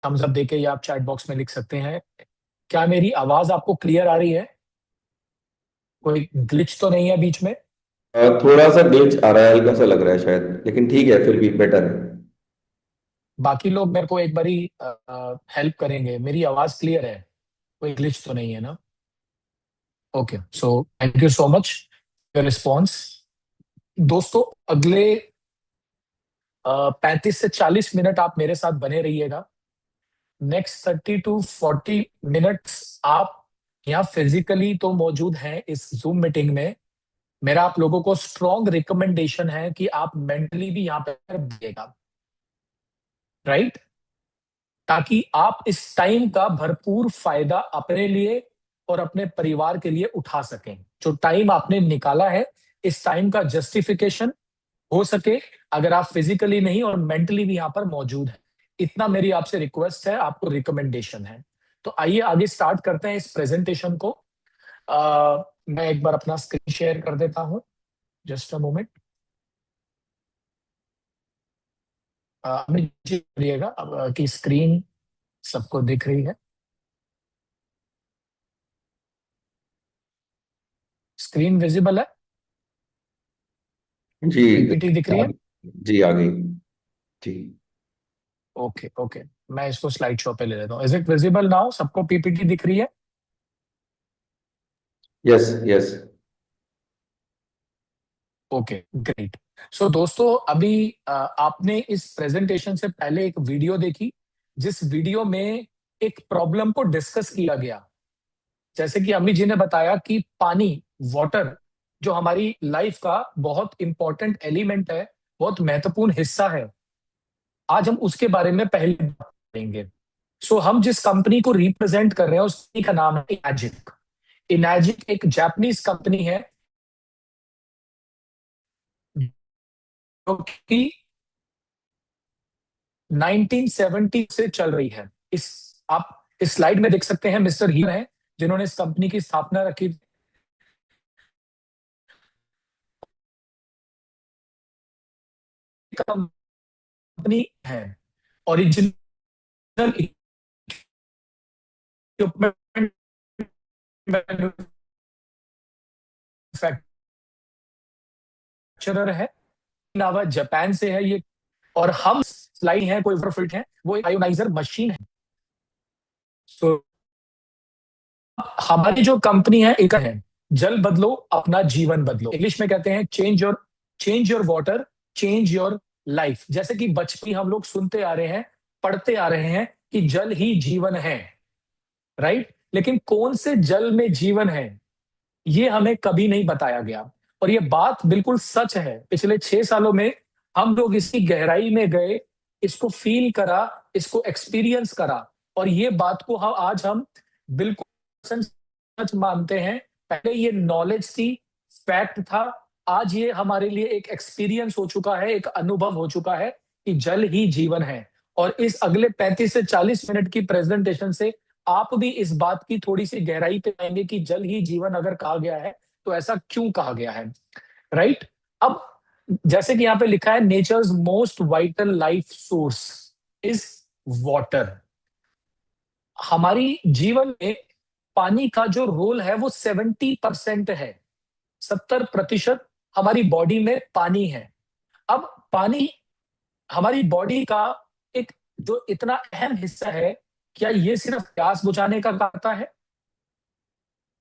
Thums up देके या आप चैट बॉक्स में लिख सकते हैं। क्या मेरी आवाज आपको क्लियर आ रही है? कोई ग्लिच तो नहीं है बीच में? थोड़ा सा ग्लिच आ रहा है, हल्का सा लग रहा है शायद, लेकिन ठीक है, फिर भी बेटर है। बाकी लोग मेरे को एक बारी हेल्प करेंगे, मेरी आवाज क्लियर है? कोई ग्लिच तो नहीं है ना? Okay, so thank you so much your response. दोस्तों, अगले 35 से 40 मिनट आप मेरे साथ बने रहिएगा। नेक्स्ट 30 to 40 मिनट्स आप यहाँ फिजिकली तो मौजूद हैं इस जूम मीटिंग में। मेरा आप लोगों को स्ट्रॉन्ग रिकमेंडेशन है कि आप मेंटली भी यहाँ पे दिएगा, राइट? ताकि आप इस टाइम का भरपूर फायदा अपने लिए और अपने परिवार के लिए उठा सकें। जो टाइम आपने निकाला है, इस टाइम का जस्टिफिकेशन हो सके, अगर आप फिजिकली नहीं और मेंटली भी यहाँ पर मौजूद है। इतना मेरी आपसे रिक्वेस्ट है, आपको रिकमेंडेशन है। तो आइए आगे स्टार्ट करते हैं इस प्रेजेंटेशन को। मैं एक बार अपना स्क्रीन शेयर कर देता हूं। Just a moment. करिएगा अब कि स्क्रीन सबको दिख रही है। स्क्रीन विजिबल है? जी। पीपीटी दिख रही आ है? गई। जी आ गई। जी। ओके ओके, मैं इसको स्लाइड शो पे ले लेता हूँ। Is it visible now? सबको पीपीटी दिख रही है? Yes yes. Okay great. So दोस्तों, अभी आपने इस प्रेजेंटेशन से पहले एक वीडियो देखी, जिस वीडियो में एक प्रॉब्लम को डिस्कस किया गया। जैसे कि अम्मी जी ने बताया कि पानी, वाटर, जो हमारी लाइफ का बहुत इंपॉर्टेंट एलिमेंट है, बहुत महत्वपूर्ण हिस्सा है। आज हम उसके बारे में पहले बात करेंगे। सो हम जिस कंपनी को रिप्रेजेंट कर रहे हैं उसका का नाम है इनाजिक। इनाजिक एक जापानीज कंपनी है जो कि 1970 से चल रही है। इस आप इस स्लाइड में देख सकते हैं, मिस्टर हीर हैं जिन्होंने इस कंपनी की स्थापना रखी। कंपनी है ओरिजिनल इक्विपमेंट मैन्युफैक्चरर है। अलावा जापान से है ये। और हम स्लाइड है, कोई फिल्ट है, वो एक आयोनाइजर मशीन है। तो हमारी जो कंपनी है एक है, जल बदलो अपना जीवन बदलो। इंग्लिश में कहते हैं change your water, change your life. जैसे कि बचपन ही हम लोग सुनते आ रहे हैं, पढ़ते आ रहे हैं कि जल ही जीवन है, राइट? लेकिन कौन से जल में जीवन है, ये हमें कभी नहीं बताया गया। और ये बात बिल्कुल सच है। पिछले 6 सालों में हम लोग इसकी गहराई में गए, इसको फील करा, इसको एक्सपीरियंस करा। और ये बात को हम आज बिल्कुल सच मानते हैं। पहले ये नॉलेज थी, फैक्ट था। आज ये हमारे लिए एक एक्सपीरियंस हो चुका है, एक अनुभव हो चुका है कि जल ही जीवन है। और इस अगले 35 से 40 मिनट की प्रेजेंटेशन से आप भी इस बात की थोड़ी सी गहराई पे आएंगे कि जल ही जीवन अगर कहा गया है तो ऐसा क्यों कहा गया है, राइट? अब जैसे कि यहाँ पे लिखा है, nature's most vital life source is water. हमारी जीवन में पानी का जो रोल है वो 70% है। 70% हमारी बॉडी में पानी है। अब पानी हमारी बॉडी का एक जो इतना अहम हिस्सा है, क्या ये सिर्फ प्यास बुझाने का करता है?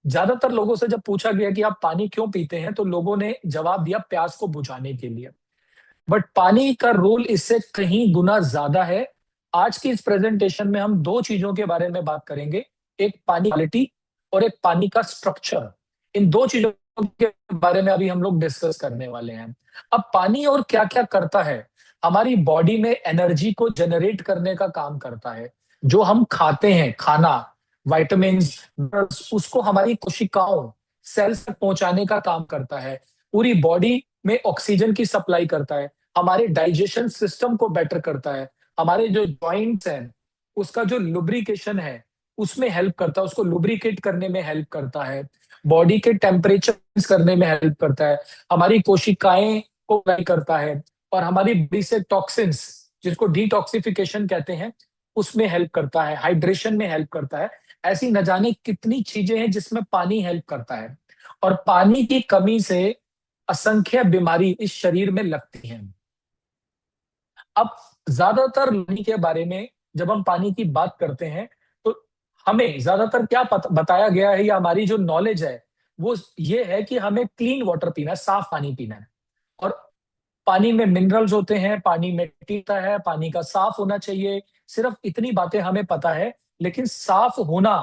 ज्यादातर लोगों से जब पूछा गया कि आप पानी क्यों पीते हैं, तो लोगों ने जवाब दिया प्यास को बुझाने के लिए। बट पानी का रोल इससे कहीं गुना ज्यादा है। आज की इस प्रेजेंटेशन में हम दो चीजों के बारे में बात करेंगे, एक पानी क्वालिटी और एक पानी का स्ट्रक्चर। इन दो चीजों के बारे में अभी हम लोग डिस्कस करने वाले हैं। अब पानी और क्या क्या करता है, हमारी बॉडी में एनर्जी को जनरेट करने का काम करता है। जो हम खाते हैं खाना, वाइटामिन, उसको हमारी कोशिकाओं, सेल्स तक पहुंचाने का काम करता है। पूरी बॉडी में ऑक्सीजन की सप्लाई करता है। हमारे डाइजेशन सिस्टम को बेटर करता है। हमारे जो जॉइंट्स हैं उसका जो लुब्रिकेशन है उसमें हेल्प करता है, उसको लुब्रिकेट करने में हेल्प करता है। बॉडी के टेम्परेचर करने में हेल्प करता है। हमारी कोशिकाएं को करता है। और हमारी बॉडी से टॉक्सिन्स, जिसको डिटॉक्सिफिकेशन कहते हैं, उसमें हेल्प करता है, हाइड्रेशन में हेल्प करता है। ऐसी न जाने कितनी चीजें हैं जिसमें पानी हेल्प करता है। और पानी की कमी से असंख्य बीमारी इस शरीर में लगती हैं। अब ज्यादातर पानी के बारे में जब हम पानी की बात करते हैं, तो हमें ज्यादातर क्या बताया गया है, या हमारी जो नॉलेज है वो ये है कि हमें क्लीन वाटर पीना है, साफ पानी पीना है। और पानी में मिनरल्स होते हैं, पानी में टीता है, पानी का साफ होना चाहिए। सिर्फ इतनी बातें हमें पता है, लेकिन साफ होना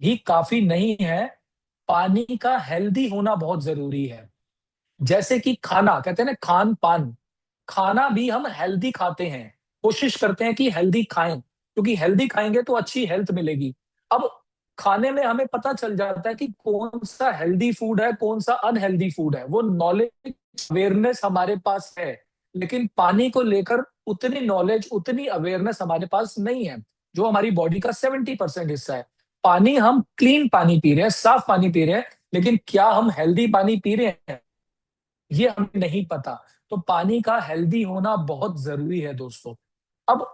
ही काफी नहीं है। पानी का हेल्दी होना बहुत जरूरी है। जैसे कि खाना, कहते हैं ना, खान पान, खाना भी हम हेल्दी खाते हैं, कोशिश करते हैं कि हेल्दी खाएं, क्योंकि हेल्दी खाएंगे तो अच्छी हेल्थ मिलेगी। अब खाने में हमें पता चल जाता है कि कौन सा हेल्दी फूड है, कौन सा अनहेल्दी फूड है, वो नॉलेज, अवेयरनेस हमारे पास है। लेकिन पानी को लेकर उतनी नॉलेज, उतनी अवेयरनेस हमारे पास नहीं है, जो हमारी बॉडी का 70% हिस्सा है। पानी, हम क्लीन पानी पी रहे हैं, साफ पानी पी रहे हैं, लेकिन क्या हम हेल्दी पानी पी रहे हैं, ये हमें नहीं पता। तो पानी का हेल्दी होना बहुत जरूरी है दोस्तों। अब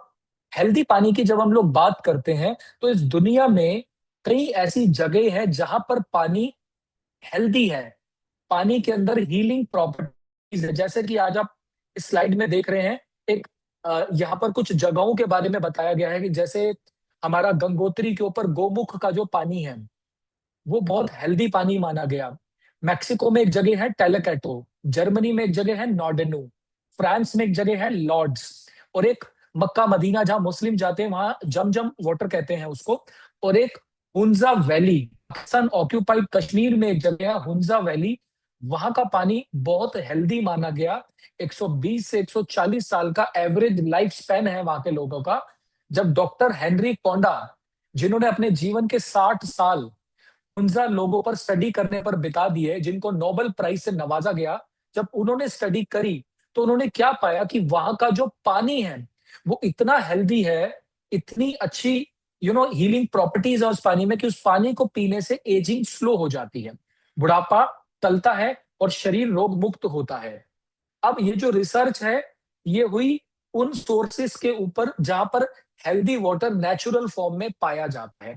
हेल्दी पानी की जब हम लोग बात करते हैं, तो इस दुनिया में कई ऐसी जगह है जहां पर पानी हेल्दी है। पानी के अंदर हीलिंग प्रॉपर्टीज है। जैसे कि आज आप इस स्लाइड में देख रहे हैं, एक यहाँ पर कुछ जगहों के बारे में बताया गया है कि जैसे हमारा गंगोत्री के ऊपर गोमुख का जो पानी है, वो बहुत हेल्दी पानी माना गया। मैक्सिको में एक जगह है टेलेकैटो, जर्मनी में एक जगह है नॉर्डेनो, फ्रांस में एक जगह है लॉर्ड्स, और एक मक्का मदीना जहां मुस्लिम जाते हैं, वहां जमजम वाटर कहते हैं उसको। और एक हुंजा वैली, पाकिस्तान ऑक्यूपाइड कश्मीर में एक जगह है हुंजा वैली, वहां का पानी बहुत हेल्दी माना गया। 120 से 140 साल का एवरेज लाइफ स्पैन है वहां के लोगों का। जब डॉक्टर हेनरी कोंडा, जिन्होंने अपने जीवन के 60 साल उनजा लोगों पर स्टडी करने पर बिता दिए, जिनको नोबेल प्राइज से नवाजा गया, जब उन्होंने स्टडी करी, तो उन्होंने क्या पाया कि वहां का जो पानी है वो इतना हेल्दी है, इतनी अच्छी हीलिंग प्रॉपर्टीज है उस पानी में, कि उस पानी को पीने से एजिंग स्लो हो जाती है, बुढ़ापा टलता है, और शरीर रोग मुक्त होता है। अब ये जो रिसर्च है, ये हुई उन सोर्सेस के ऊपर जहां पर हेल्दी वाटर नेचुरल फॉर्म में पाया जाता है।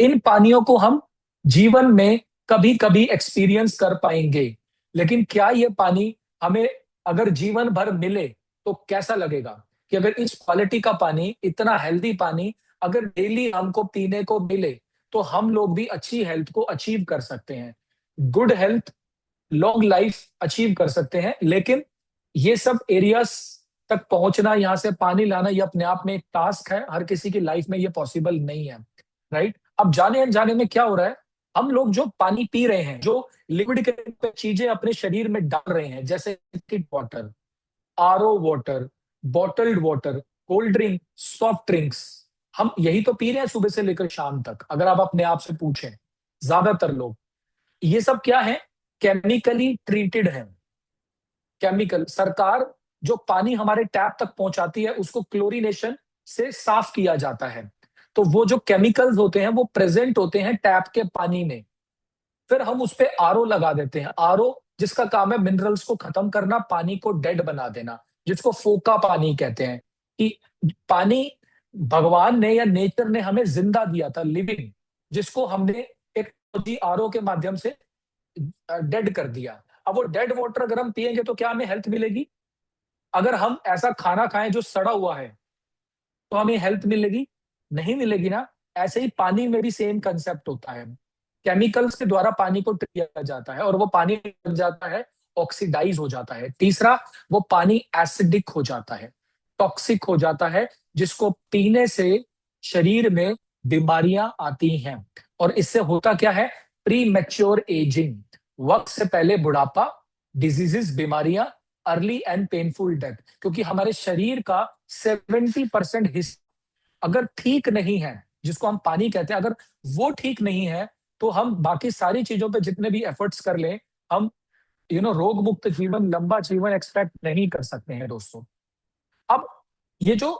इन पानियों को हम जीवन में कभी कभी एक्सपीरियंस कर पाएंगे, लेकिन क्या ये पानी हमें अगर जीवन भर मिले तो कैसा लगेगा? कि अगर इस क्वालिटी का पानी, इतना हेल्दी पानी अगर डेली हमको पीने को मिले, तो हम लोग भी अच्छी हेल्थ को अचीव कर सकते हैं, good health, long life achieve कर सकते हैं। लेकिन ये सब एरियाज तक पहुंचना, यहाँ से पानी लाना, ये अपने आप में एक टास्क है, हर किसी की लाइफ में ये पॉसिबल नहीं है। राइट? अब जाने अनजाने में क्या हो रहा है, हम लोग जो पानी पी रहे हैं, जो लिक्विड के चीजें अपने शरीर में डाल रहे हैं, जैसे water, RO water, bottled water, cold drink, soft drinks, हम यही तो पी रहे हैं सुबह से लेकर शाम तक। अगर आप अपने आप से पूछें, ज्यादातर लोग, ये सब क्या है? केमिकली ट्रीटेड है। केमिकल, सरकार जो पानी हमारे टैप तक पहुंचाती है, उसको क्लोरीनेशन से साफ किया जाता है। तो वो जो केमिकल्स होते हैं वो प्रेजेंट होते हैं टैप के पानी में। फिर हम उस पे आरओ लगा देते हैं। आरओ जिसका काम है मिनरल्स को खत्म करना, पानी को डेड बना देना, जिसको फोका पानी कहते हैं। कि पानी भगवान ने या नेचर ने हमें जिंदा दिया था, लिविंग, जिसको हमने एक आरओ के माध्यम से डेड कर दिया। अब वो डेड वाटर अगर हम पिएंगे तो क्या हमें हेल्थ मिलेगी? अगर हम ऐसा खाना खाएं जो सड़ा हुआ है, तो हमें हेल्थ मिलेगी? नहीं मिलेगी ना। ऐसे ही पानी में भी सेम कंसेप्ट होता है। केमिकल्स के द्वारा पानी को ट्रीट किया जाता है, और वो पानी बन जाता है, ऑक्सीडाइज हो जाता है। तीसरा, वो पानी एसिडिक हो जाता है, टॉक्सिक हो जाता है, जिसको पीने से शरीर में बीमारियां आती हैं। और इससे होता क्या है? प्री मैच्योर एजिंग, वक्त से पहले बुढ़ापा, डिजीजेस, बीमारियां, अर्ली एंड पेनफुल डेथ। क्योंकि हमारे शरीर का 70% हिस्सा अगर ठीक नहीं है, जिसको हम पानी कहते हैं, अगर वो ठीक नहीं है, तो हम बाकी सारी चीजों पे जितने भी एफर्ट्स कर लें, हम रोग मुक्त जीवन, लंबा जीवन एक्सपेक्ट नहीं कर सकते हैं दोस्तों। अब ये जो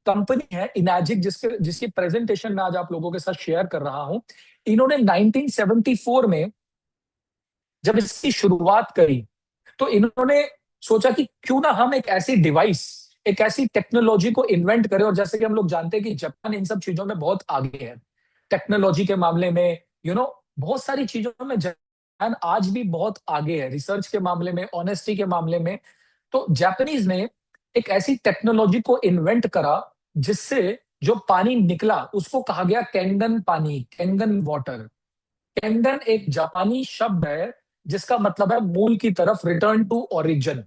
कंपनी है इनैजिक, जिसकी प्रेजेंटेशन मैं आज आप लोगों के साथ शेयर कर रहा हूं, इन्होंने 1974 में जब इसकी शुरुआत करी, तो इन्होंने सोचा कि क्यों ना हम एक ऐसी डिवाइस एक ऐसी टेक्नोलॉजी को इन्वेंट करे। और जैसे कि हम लोग जानते हैं कि जापान इन सब चीजों में बहुत आगे है, टेक्नोलॉजी के मामले में, बहुत सारी चीजों में जापान आज भी बहुत आगे है, रिसर्च के मामले में, ऑनेस्टी के मामले में। तो जापानीज ने एक ऐसी टेक्नोलॉजी को इन्वेंट करा जिससे जो पानी निकला उसको कहा गया कैंगन पानी, कैंगन वाटर। कैंगन एक जापानी शब्द है जिसका मतलब है मूल की तरफ, रिटर्न टू ओरिजिन।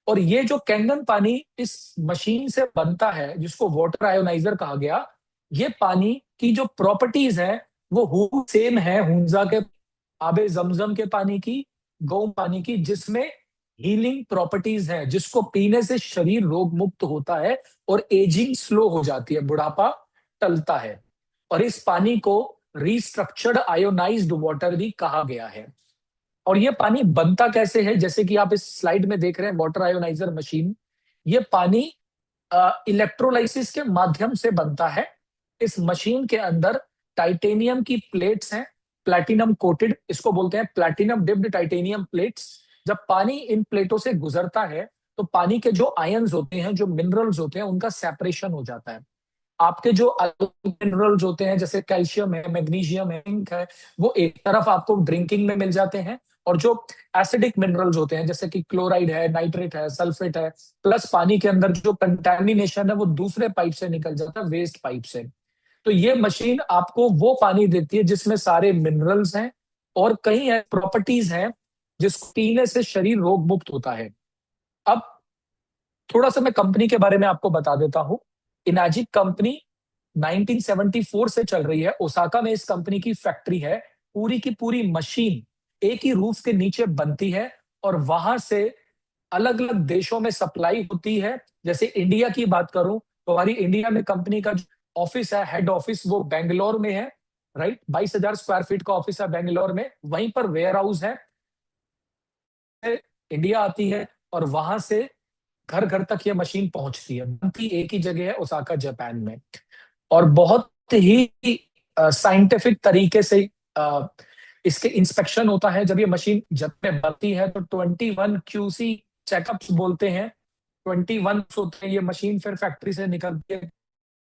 और ये जो कैंगन पानी इस मशीन से बनता है जिसको वाटर आयोनाइजर कहा गया, ये पानी की जो प्रॉपर्टीज है वो हु सेम है हुंजा के, आबे जमजम के पानी की, गौ पानी की, जिसमें हीलिंग प्रॉपर्टीज हैं, जिसको पीने से शरीर रोग मुक्त होता है और एजिंग स्लो हो जाती है, बुढ़ापा टलता है। और इस पानी को रिस्ट्रक्चर्ड आयोनाइज्ड वाटर भी कहा गया है। और ये पानी बनता कैसे है, जैसे कि आप इस स्लाइड में देख रहे हैं वाटर आयोनाइजर मशीन, ये पानी इलेक्ट्रोलाइसिस के माध्यम से बनता है। इस मशीन के अंदर टाइटेनियम की प्लेट्स हैं, प्लैटिनम कोटेड, इसको बोलते हैं प्लैटिनम डिप्ड टाइटेनियम प्लेट्स। जब पानी इन प्लेटों से गुजरता है तो पानी के जो आयंस होते हैं, जो मिनरल्स होते हैं, उनका सेपरेशन हो जाता है। आपके जो मिनरल्स होते हैं जैसे कैल्शियम है, मैग्नीशियम है, जिंक है, वो एक तरफ आपको ड्रिंकिंग में मिल जाते हैं। और जो एसिडिक मिनरल्स होते हैं जैसे कि क्लोराइड है, नाइट्रेट है, सल्फेट है, प्लस पानी के अंदर जो कंटेमिनेशन है वो दूसरे पाइप से निकल जाता है, वेस्ट पाइप से। तो ये मशीन आपको वो पानी देती है जिसमें सारे मिनरल्स हैं और कई प्रॉपर्टीज हैं जिसको पीने से शरीर रोग मुक्त होता है। अब थोड़ा सा मैं कंपनी के बारे में आपको बता देता हूं। इनाजिक कंपनी 1974 से चल रही है, ओसाका में इस कंपनी की फैक्ट्री है। पूरी की पूरी मशीन एक ही रूफ के नीचे बनती है और वहां से अलग अलग देशों में सप्लाई होती है। जैसे इंडिया की बात करूं तो हमारी इंडिया में कंपनी का जो ऑफिस है, हेड ऑफिस, वो बेंगलोर में है, राइट। 22,000 स्क्वायर फीट का ऑफिस है बेंगलोर में, वहीं पर वेयर हाउस है, इंडिया आती है और वहां से घर घर तक ये मशीन पहुंचती है। बनती एक ही जगह है, ओसाका जापान में। और बहुत ही साइंटिफिक तरीके से इसके इंस्पेक्शन होता है। जब ये मशीन जब में बनती है तो 21 क्यूसी चेकअप्स बोलते हैं, 21 होते हैं। ये मशीन फिर फैक्ट्री से निकलती है,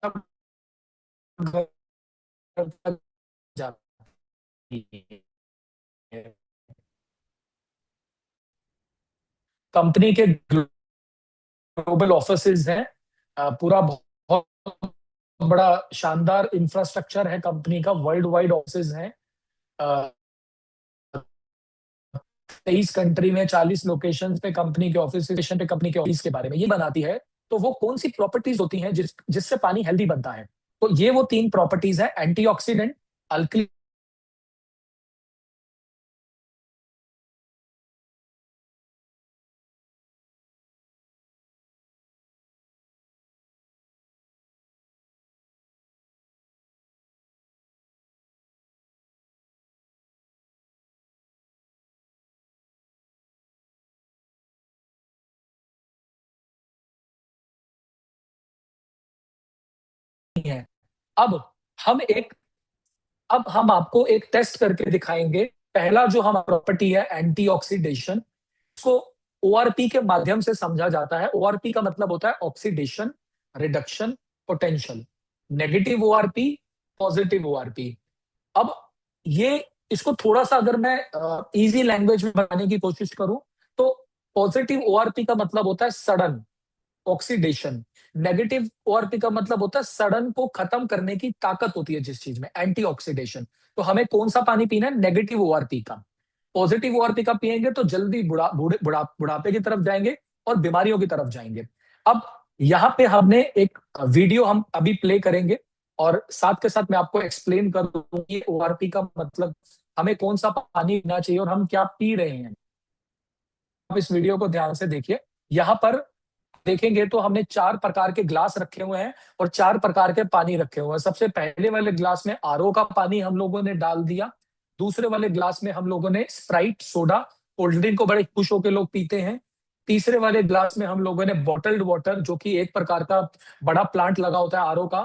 तब घर तक जाती है। कंपनी के ग्लोबल ऑफिसेज हैं, पूरा बहुत बड़ा शानदार इंफ्रास्ट्रक्चर है कंपनी का, वर्ल्ड वाइड ऑफिसेज हैं 23 कंट्री में, 40 लोकेशन पे कंपनी के ऑफिस पे कंपनी के ऑफिस के बारे में ये बनाती है। तो वो कौन सी प्रॉपर्टीज होती हैं जिससे पानी हेल्दी बनता है? तो ये वो 3 प्रॉपर्टीज है, एंटीऑक्सीडेंट, अल्कली है। अब हम एक अब हम आपको एक टेस्ट करके दिखाएंगे। पहला जो हमारा प्रॉपर्टी है एंटीऑक्सीडेशन, इसको ओआरपी के माध्यम से समझा जाता है। ओआरपी का मतलब होता है oxidation reduction potential, negative ORP, positive ORP. अब ये इसको थोड़ा सा अगर मैं इजी लैंग्वेज में बताने की कोशिश करूं तो पॉजिटिव ओआरपी का मतलब होता है सडन ऑक्सीडेशन, नेगेटिव ओआरपी का मतलब होता है सड़न को खत्म करने की ताकत होती है जिस चीज में, एंटी ऑक्सीडेशन। तो हमें कौन सा पानी पीना है? नेगेटिव ओआरपी का। पॉजिटिव ओआरपी का पिएंगे तो जल्दी बुढ़ापे की तरफ जाएंगे और बीमारियों की तरफ जाएंगे। अब यहाँ पे हमने एक वीडियो हम अभी प्ले करेंगे और साथ के साथ मैं आपको एक्सप्लेन कर दूंगी ओआरपी का मतलब, हमें कौन सा पानी पीना चाहिए और हम क्या पी रहे हैं। आप इस वीडियो को ध्यान से देखिए। यहाँ पर देखेंगे तो हमने 4 प्रकार के ग्लास रखे हुए हैं और 4 प्रकार के पानी रखे हुए हैं। सबसे पहले वाले ग्लास में आरओ का पानी हम लोगों ने डाल दिया। दूसरे वाले ग्लास में हम लोगों ने स्प्राइट सोडा, कोल्ड ड्रिंक को बड़े खुश होकर लोग पीते हैं। तीसरे वाले ग्लास में हम लोगों ने बॉटल्ड वाटर, जो कि एक प्रकार का बड़ा प्लांट लगा होता है आरओ का,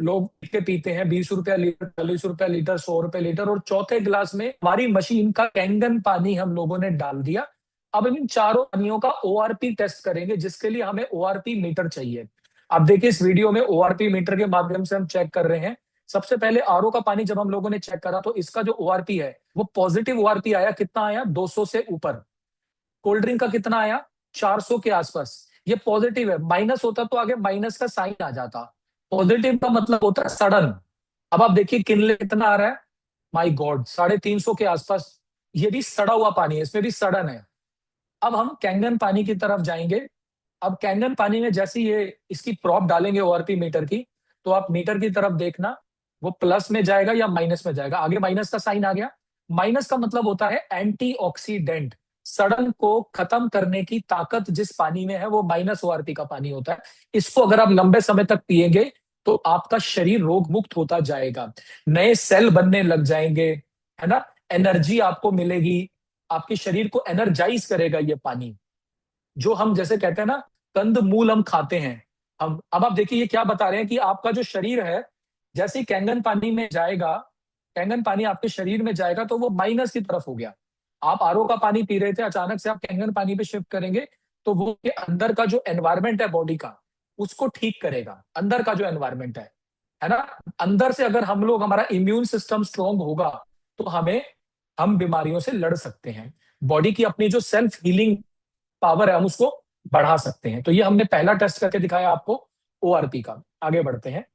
लोग के पीते हैं, 20 रुपया लीटर, 40 रुपया लीटर, 100 रुपए लीटर। और चौथे ग्लास में हमारी मशीन का कैंगन पानी हम लोगों ने डाल दिया, अब इन चारों पानियों का ओआरपी टेस्ट करेंगे, जिसके लिए हमें ओआरपी मीटर चाहिए। अब देखिए इस वीडियो में ओआरपी मीटर के माध्यम से हम चेक कर रहे हैं। सबसे पहले आरओ का पानी जब हम लोगों ने चेक करा तो इसका जो ओआरपी है वो पॉजिटिव ओआरपी आया। कितना आया? 200 से ऊपर। कोल्ड ड्रिंक का कितना आया? 400 के आसपास। ये पॉजिटिव है, माइनस होता तो आगे माइनस का साइन आ जाता। पॉजिटिव का मतलब होता है सडन। अब आप देखिए किनले कितना आ रहा है, माई गॉड 350 के आसपास। ये भी सड़ा हुआ पानी है, इसमें भी सड़न है। अब हम कैंगन पानी की तरफ जाएंगे। अब कैंगन पानी में जैसे ये इसकी प्रॉप डालेंगे ओआरपी मीटर की, तो आप मीटर की तरफ देखना, वो प्लस में जाएगा या माइनस में जाएगा। आगे माइनस का साइन आ गया। माइनस का मतलब होता है एंटीऑक्सीडेंट। सड़न को खत्म करने की ताकत जिस पानी में है वो माइनस ओआरपी का पानी होता है। इसको अगर आप लंबे समय तक पिएंगे तो आपका शरीर रोग मुक्त होता जाएगा, नए सेल बनने लग जाएंगे, है ना। एनर्जी आपको मिलेगी, आपके शरीर को एनर्जाइज करेगा ये पानी। जो हम जैसे कहते हैं ना, कंद मूल हम खाते हैं हम। अब आप देखिए ये क्या बता रहे हैं कि आपका जो शरीर है, जैसे ही कैंगन पानी में जाएगा, कैंगन पानी आपके शरीर में जाएगा तो वो माइनस की तरफ हो गया। आप आरओ का पानी पी रहे थे, अचानक से आप कैंगन पानी पे शिफ्ट करेंगे तो वो के अंदर का जो एनवायरमेंट है बॉडी का, उसको ठीक करेगा। अंदर का जो एनवायरमेंट है ना। अंदर से अगर हम लोग, हमारा इम्यून सिस्टम स्ट्रांग होगा तो हम बीमारियों से लड़ सकते हैं। बॉडी की अपनी जो सेल्फ हीलिंग पावर है हम उसको बढ़ा सकते हैं। तो ये हमने पहला टेस्ट करके दिखाया आपको ओआरपी का। आगे बढ़ते हैं।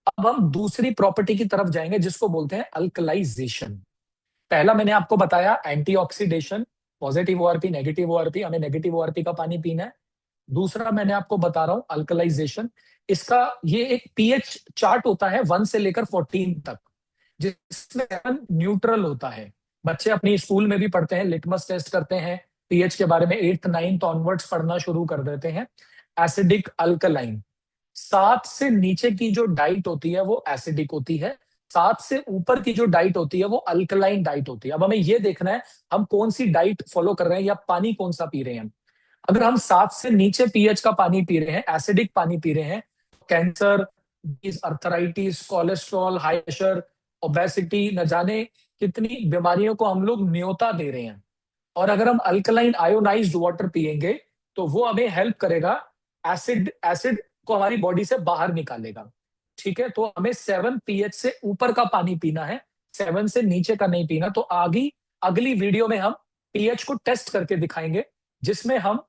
अब हम दूसरी प्रॉपर्टी की तरफ जाएंगे जिसको बोलते हैं अल्कलाइजेशन। पहला मैंने आपको बताया antioxidation, positive ORP negative ORP, हमें नेगेटिव ओआरपी का पानी पीना है। दूसरा मैंने आपको बता रहा हूं अल्कलाइजेशन। इसका ये एक पीएच चार्ट होता है 1 से लेकर 14 तक, जिसमें न्यूट्रल होता है। बच्चे अपनी स्कूल में भी पढ़ते हैं, लिटमस टेस्ट करते हैं पीएच के बारे में, 8th 9th ऑनवर्ड्स पढ़ना शुरू कर देते हैं। Acidic alkaline. 7 से नीचे की जो डाइट होती है वो एसिडिक होती है, 7 से ऊपर की जो डाइट होती है वो अल्कलाइन डाइट होती है। अब हमें ये देखना है हम कौन सी डाइट फॉलो कर रहे हैं या पानी कौन सा पी रहे हैं। अगर हम 7 से नीचे पीएच का पानी पी रहे हैं, एसिडिक पानी पी रहे हैं, cancer, arthritis, cholesterol, high pressure, obesity, न जाने कितनी बीमारियों को हम लोग न्योता दे रहे हैं। और अगर हम अल्कलाइन आयोनाइज्ड वाटर पिएंगे तो वो हमें हेल्प करेगा, एसिड एसिड को हमारी बॉडी से बाहर निकालेगा। ठीक है, तो हमें 7 पीएच से ऊपर का पानी पीना है, 7 से नीचे का नहीं पीना। तो आगे अगली वीडियो में हम पीएच को टेस्ट करके दिखाएंगे, जिसमें हम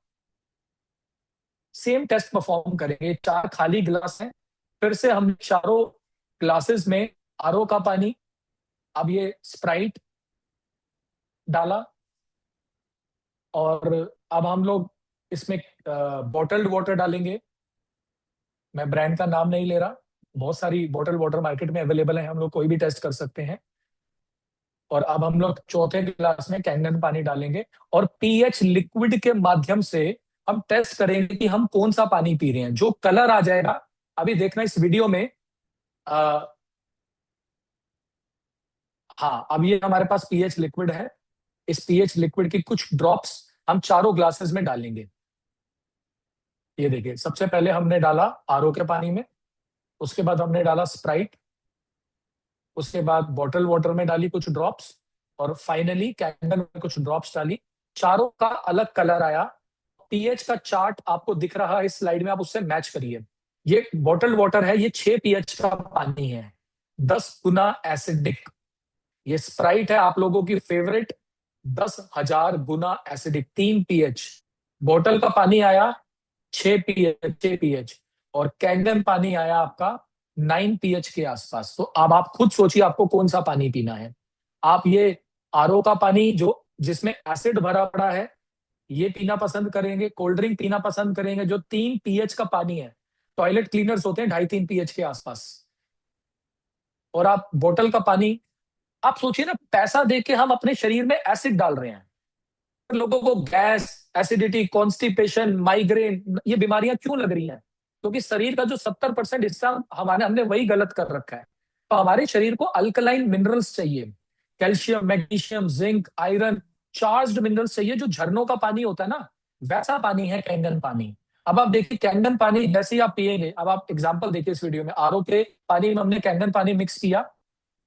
सेम टेस्ट परफॉर्म करेंगे। 4 खाली ग्लास हैं, फिर से हम चारों ग्लासेस में आरओ का पानी, अब ये स्प्राइट डाला, और अब हम लोग इसमें बॉटल्ड वाटर डालेंगे। मैं ब्रांड का नाम नहीं ले रहा, बहुत सारी बॉटल वाटर मार्केट में अवेलेबल है, हम लोग कोई भी टेस्ट कर सकते हैं। और अब हम लोग चौथे ग्लास में कैंगन पानी डालेंगे और पीएच लिक्विड के माध्यम से हम टेस्ट करेंगे कि हम कौन सा पानी पी रहे हैं। जो कलर आ जाएगा, अभी देखना इस वीडियो में, आ, हाँ, अब ये हमारे पास पीएच लिक्विड है। इस पीएच लिक्विड की कुछ ड्रॉप्स हम चारों ग्लासेस में डालेंगे। ये देखिए, सबसे पहले हमने डाला आरओ के पानी में, उसके बाद हमने डाला स्प्राइट, उसके बाद बॉटल वाटर में डाली कुछ ड्रॉप्स, और फाइनली कैंडल में कुछ ड्रॉप्स डाली। चारों का अलग कलर आया। पीएच का चार्ट आपको दिख रहा है इस स्लाइड में, आप उससे मैच करिए। ये बॉटल वाटर है, ये 6 पीएच का पानी है, 10 गुना एसिडिक। ये स्प्राइट है आप लोगों की फेवरेट, 10,000 गुना एसिडिक, 3 पीएच। बॉटल का पानी आया 6 पीएच, और कैंगन पानी आया आपका 9 पीएच के आसपास। तो अब आप खुद सोचिए आपको कौन सा पानी पीना है। आप ये आरओ का पानी जो जिसमें एसिड भरा पड़ा है ये पीना पसंद करेंगे, कोल्ड ड्रिंक पीना पसंद करेंगे जो 3 पीएच का पानी है। टॉयलेट क्लीनर्स होते हैं 2.5-3 पीएच के आसपास। और आप बोतल का पानी, आप सोचिए ना, पैसा दे के हम अपने शरीर में एसिड डाल रहे हैं। लोगों को गैस, एसिडिटी, कॉन्स्टिपेशन, माइग्रेन, ये बीमारियां क्यों लग रही हैं? क्योंकि शरीर का जो 70% हिस्सा हमारे हमने वही गलत कर रखा है। तो हमारे शरीर को अल्कलाइन मिनरल्स चाहिए, calcium, magnesium, zinc, iron, charged minerals चाहिए। जो झरनों का पानी होता है ना, वैसा पानी है कैंगन पानी। अब आप देखिए कैंगन पानी जैसे ही आप पिएंगे, अब आप एग्जाम्पल देखिए इस वीडियो में, आरओ के पानी में हमने कैंगन पानी मिक्स किया,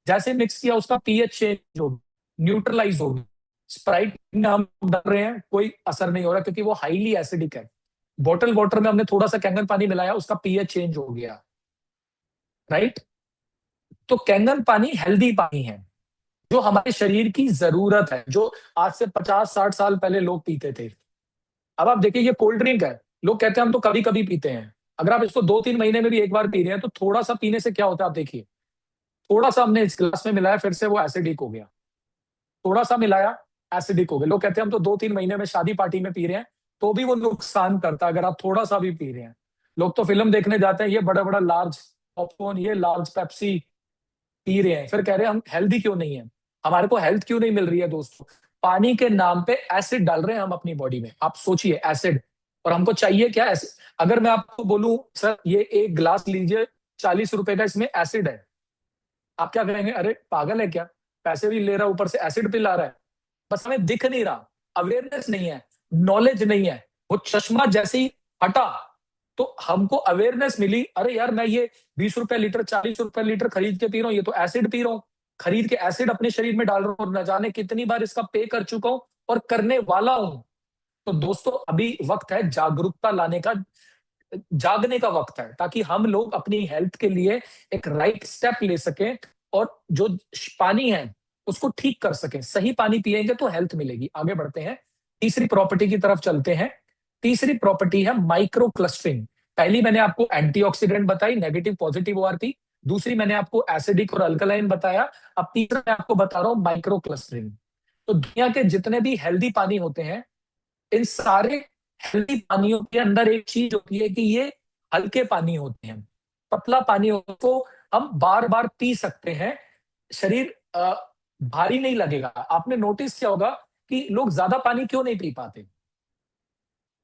जैसे मिक्स किया उसका पीएच चेंज हो, न्यूट्रलाइज हो गया। स्प्राइट में हम डाल रहे हैं, कोई असर नहीं हो रहा क्योंकि वो हाईली एसिडिक है। बॉटल वाटर में हमने थोड़ा सा कैंगन पानी मिलाया, उसका पीएच चेंज हो गया, राइट। तो कैंगन पानी हेल्दी पानी है, जो हमारे शरीर की जरूरत है, जो आज से 50-60 साल पहले लोग पीते थे। अब आप देखिए, ये कोल्ड ड्रिंक है, लोग कहते हैं हम तो कभी कभी पीते हैं। अगर आप इसको 2-3 महीने में भी एक बार पी रहे हैं, तो थोड़ा सा पीने से क्या होता है आप देखिए, थोड़ा सा हमने इस ग्लास में मिलाया, फिर से वो एसिडिक हो गया। थोड़ा सा मिलाया, एसिडिक हो गया। लोग कहते हैं हम तो 2-3 महीने में शादी पार्टी में पी रहे हैं, तो भी वो नुकसान करता है अगर आप थोड़ा सा भी पी रहे हैं। लोग तो फिल्म देखने जाते हैं, ये बड़ा बड़ा लार्ज पॉपकॉर्न, ये लार्ज पेप्सी पी रहे हैं, फिर कह रहे हैं हम हेल्दी क्यों नहीं है। हमारे को हेल्थ क्यों नहीं मिल रही है दोस्तों? पानी के नाम पे एसिड डाल रहे हैं हम अपनी बॉडी में। आप सोचिए, एसिड। और हमको चाहिए क्या एसिड? अगर मैं आपको बोलूं सर ये एक ग्लास लीजिए, 40 रुपए का, इसमें एसिड है, आप क्या कहेंगे? अरे पागल है क्या, पैसे भी ले रहा है ऊपर से एसिड पिला रहा है। बस हमें दिख नहीं रहा, अवेयरनेस नहीं है, नॉलेज नहीं है। वो चश्मा जैसे ही हटा तो हमको अवेयरनेस मिली, अरे यार मैं ये 20 रुपए लीटर, 40 रुपए लीटर खरीद के पी रहा हूँ, ये तो एसिड पी रहा हूँ। खरीद के एसिड अपने शरीर में डाल रहा हूँ, और न जाने कितनी बार इसका पे कर चुका हूँ और करने वाला हूँ। तो दोस्तों अभी वक्त है जागरूकता लाने का, जागने का वक्त है, ताकि हम लोग अपनी हेल्थ के लिए एक राइट स्टेप ले सकें, और जो पानी है उसको ठीक कर सकें। सही पानी पिएंगे तो हेल्थ मिलेगी। आगे बढ़ते हैं, तीसरी प्रॉपर्टी की तरफ चलते हैं। तीसरी प्रॉपर्टी है माइक्रो क्लस्टरिंग। पहली मैंने आपको एंटीऑक्सीडेंट बताई, नेगेटिव पॉजिटिव ओआरपी। दूसरी मैंने आपको एसिडिक और अल्कलाइन बताया। अब तीसरा मैं आपको बता रहा हूं माइक्रो क्लस्टरिंग। तो दुनिया के जितने भी हेल्दी पानी होते हैं, इन सारे हेल्दी पानियों के अंदर एक चीज होती है कि ये हल्के पानी होते हैं, पतला पानी होता है, तो हम बार बार पी सकते हैं। शरीर भारी नहीं लगेगा। आपने नोटिस किया होगा कि लोग ज्यादा पानी क्यों नहीं पी पाते?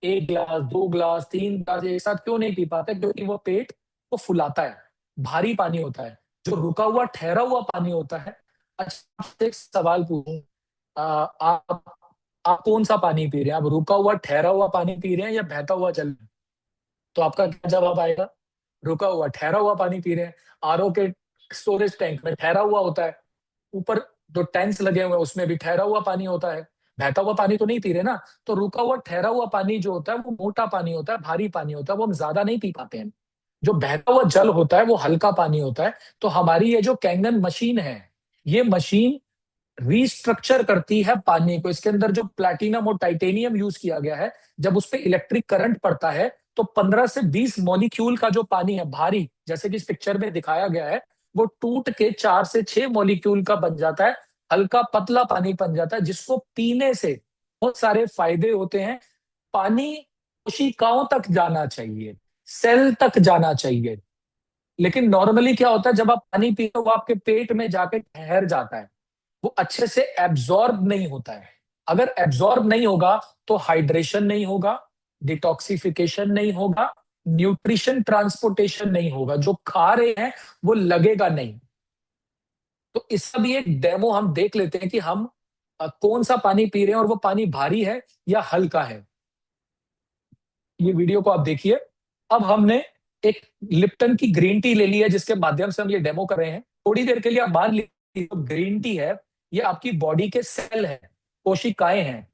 1 गिलास, 2 गिलास, 3 गिलास एक साथ क्यों नहीं पी पाते? क्योंकि वो पेट को फुलाता है, भारी पानी होता है। जो रुका हुआ ठहरा हुआ पानी होता है। अच्छा, आपसे एक सवाल पूछूं, आप कौन सा पानी पी रहे हैं? आप रुका हुआ ठहरा हुआ पानी पी रहे हैं या बहता हुआ चल रहा है? तो आपका क्या जवाब आएगा? रुका हुआ ठहरा हुआ पानी पी रहे हैं। आरओ के स्टोरेज टैंक में ठहरा हुआ होता है, ऊपर जो टैंक्स लगे हुए हैं उसमें भी ठहरा हुआ पानी होता है। बहता हुआ पानी तो नहीं पी रहे ना। तो रुका हुआ ठहरा हुआ पानी जो होता है वो मोटा पानी होता है, भारी पानी होता है, वो हम ज्यादा नहीं पी पाते हैं। जो बहता हुआ जल होता है वो हल्का पानी होता है। तो हमारी ये जो कैंगन मशीन है, ये मशीन रीस्ट्रक्चर करती है पानी को। इसके अंदर जो प्लैटिनम और टाइटेनियम यूज किया गया है, जब उस पर इलेक्ट्रिक करंट पड़ता है, तो 15 से 20 मॉलिक्यूल का जो पानी है भारी, जैसे कि इस पिक्चर में दिखाया गया है, वो टूट के 4 से 6 मॉलिक्यूल का बन जाता है, हल्का पतला पानी बन जाता है, जिसको पीने से बहुत सारे फायदे होते हैं। पानी कोशिकाओं तक जाना चाहिए, सेल तक जाना चाहिए। लेकिन नॉर्मली क्या होता है, जब आप पानी पीते हो वो आपके पेट में जाके ठहर जाता है, वो अच्छे से एब्जॉर्ब नहीं होता है। अगर एब्जॉर्ब नहीं होगा तो हाइड्रेशन नहीं होगा, डिटॉक्सिफिकेशन नहीं होगा, न्यूट्रिशन ट्रांसपोर्टेशन नहीं होगा, जो खा रहे हैं वो लगेगा नहीं। तो इसका भी एक डेमो हम देख लेते हैं कि हम कौन सा पानी पी रहे हैं और वो पानी भारी है या हल्का है। ये वीडियो को आप देखिए। अब हमने एक लिप्टन की ग्रीन टी ले ली है, जिसके माध्यम से हम ये डेमो कर रहे हैं। थोड़ी देर के लिए आप मान लीजिए, जो ग्रीन टी है ये आपकी बॉडी के सेल है, कोशिकाएं हैं,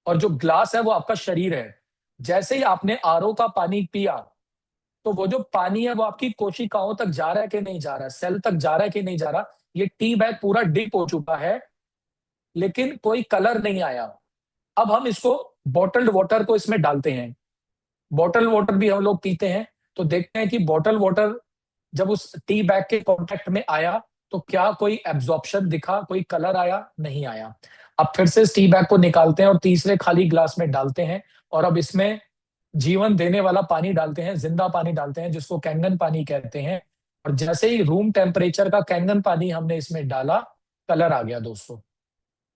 और जो ग्लास है वो आपका शरीर है। जैसे ही आपने आरओ का पानी पिया, तो वो जो पानी है वो आपकी कोशिकाओं तक जा रहा है कि नहीं जा रहा है, सेल तक जा रहा है कि नहीं जा रहा। ये टी बैग पूरा डिप हो चुका है, लेकिन कोई कलर नहीं आया। अब हम इसको बॉटल्ड वाटर को इसमें डालते हैं। बॉटल वाटर भी हम लोग पीते हैं, तो देखते हैं कि बॉटल वाटर जब उस टी बैग के कांटेक्ट में आया तो क्या कोई एब्जॉर्प्शन दिखा, कोई कलर आया? नहीं आया। अब फिर से इस टी बैग को निकालते हैं और तीसरे खाली ग्लास में डालते हैं, और अब इसमें जीवन देने वाला पानी डालते हैं, जिंदा पानी डालते हैं, जिसको कैंगन पानी कहते हैं। और जैसे ही रूम टेम्परेचर का कैंगन पानी हमने इसमें डाला, कलर आ गया दोस्तों।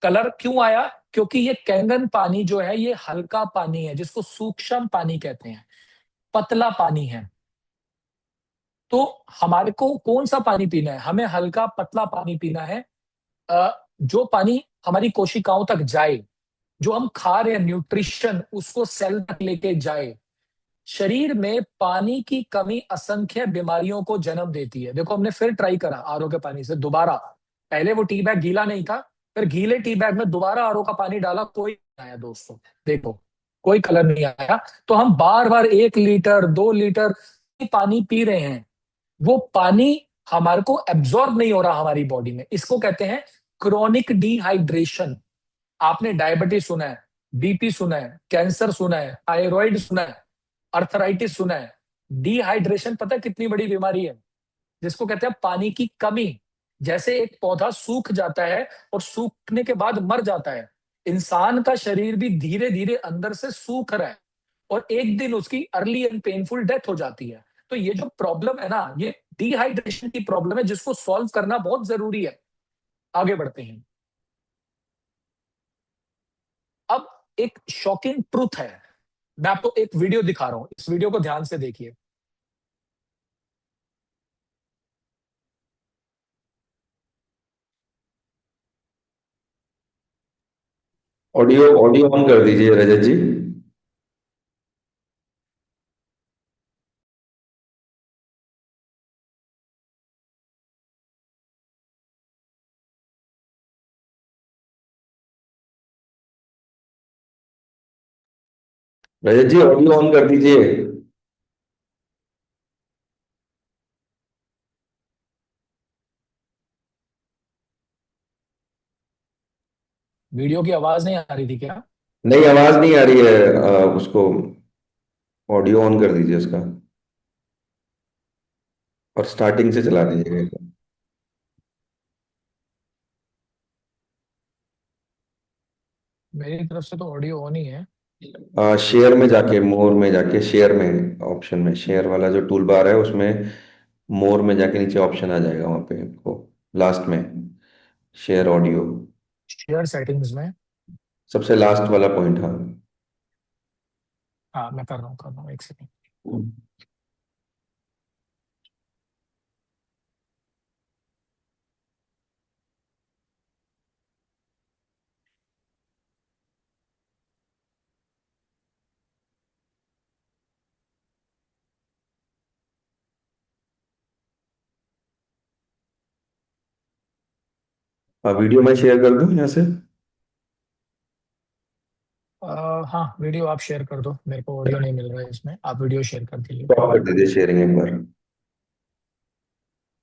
कलर क्यों आया? क्योंकि ये कैंगन पानी जो है ये हल्का पानी है, जिसको सूक्ष्म पानी कहते हैं, पतला पानी है। तो हमारे को कौन सा पानी पीना है? हमें हल्का पतला पानी पीना है, जो पानी हमारी कोशिकाओं तक जाए, जो हम खा रहे हैं न्यूट्रिशन उसको सेल तक लेके जाए। शरीर में पानी की कमी असंख्य बीमारियों को जन्म देती है। देखो हमने फिर ट्राई करा आरओ के पानी से दोबारा, पहले वो टी बैग गीला नहीं था, फिर गीले टी बैग में दोबारा आरओ का पानी डाला, कोई नहीं आया दोस्तों। देखो, कोई कलर नहीं आया। तो हम बार बार 1 लीटर 2 लीटर पानी पी रहे हैं, वो पानी हमारे को एब्जॉर्ब नहीं हो रहा हमारी बॉडी में। इसको कहते हैं क्रोनिक डिहाइड्रेशन। आपने डायबिटीज सुना है, बीपी सुना है, कैंसर सुना है, थायराइड सुना है, अर्थराइटिस सुना है। डिहाइड्रेशन पता है कितनी बड़ी बीमारी है, जिसको कहते हैं पानी की कमी। जैसे एक पौधा सूख जाता है और सूखने के बाद मर जाता है, इंसान का शरीर भी धीरे धीरे अंदर से सूख रहा है, और एक दिन उसकी अर्ली एंड पेनफुल डेथ हो जाती है। तो ये जो प्रॉब्लम है ना, ये डिहाइड्रेशन की प्रॉब्लम है, जिसको सॉल्व करना बहुत जरूरी है। आगे बढ़ते हैं। अब एक शॉकिंग ट्रूथ है, मैं आपको एक वीडियो दिखा रहा हूं, इस वीडियो को ध्यान से देखिए। ऑडियो ऑडियो ऑन कर दीजिए रजत जी। रजत जी ऑडियो ऑन कर दीजिए। वीडियो की आवाज नहीं आ रही थी क्या? नहीं, आवाज नहीं आ रही है। उसको ऑडियो ऑन कर दीजिए उसका, और स्टार्टिंग से चला दीजिएगा। मेरी तरफ से तो ऑडियो ऑन ही है। शेयर में जाके, मोर में जाके, शेयर में, ऑप्शन में, शेयर वाला जो टूल बार है उसमें मोर में जाके नीचे ऑप्शन आ जाएगा, वहां पे आपको लास्ट में शेयर ऑडियो, शेयर सेटिंग्स में। सबसे लास्ट वाला पॉइंट। हाँ। हाँ, मैं कर रहा हूँ, एक सेकंड। वीडियो मैं शेयर कर दूं यहाँ से? हाँ, वीडियो आप शेयर कर दो, मेरे को ऑडियो नहीं मिल रहा है इसमें, आप वीडियो शेयर कर दीजिए। स्टॉप कर दीजिए शेयरिंग एक बार।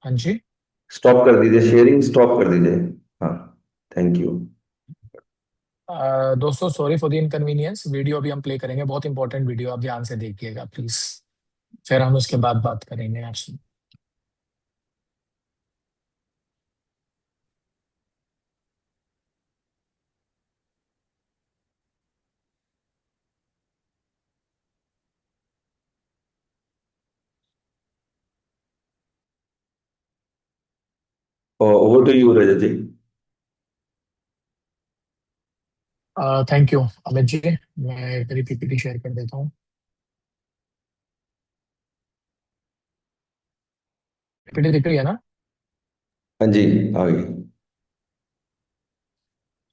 हाँ जी। स्टॉप कर दीजिए शेयरिंग, स्टॉप कर दीजिए। हाँ। Thank you. दोस्तों, sorry for the inconvenience, video अभी हम प्ले करेंगे, बहुत इंपॉर्टेंट वीडियो, आप ध्यान से देखिएगा प्लीज। फिर हम उसके बाद बात करेंगे आपसे। Over to you Rajat ji. Thank you Amit ji. मैं मेरी पीपीटी शेयर कर देता हूँ। पीपीटी दिख रही है ना? हाँ जी, आ गई।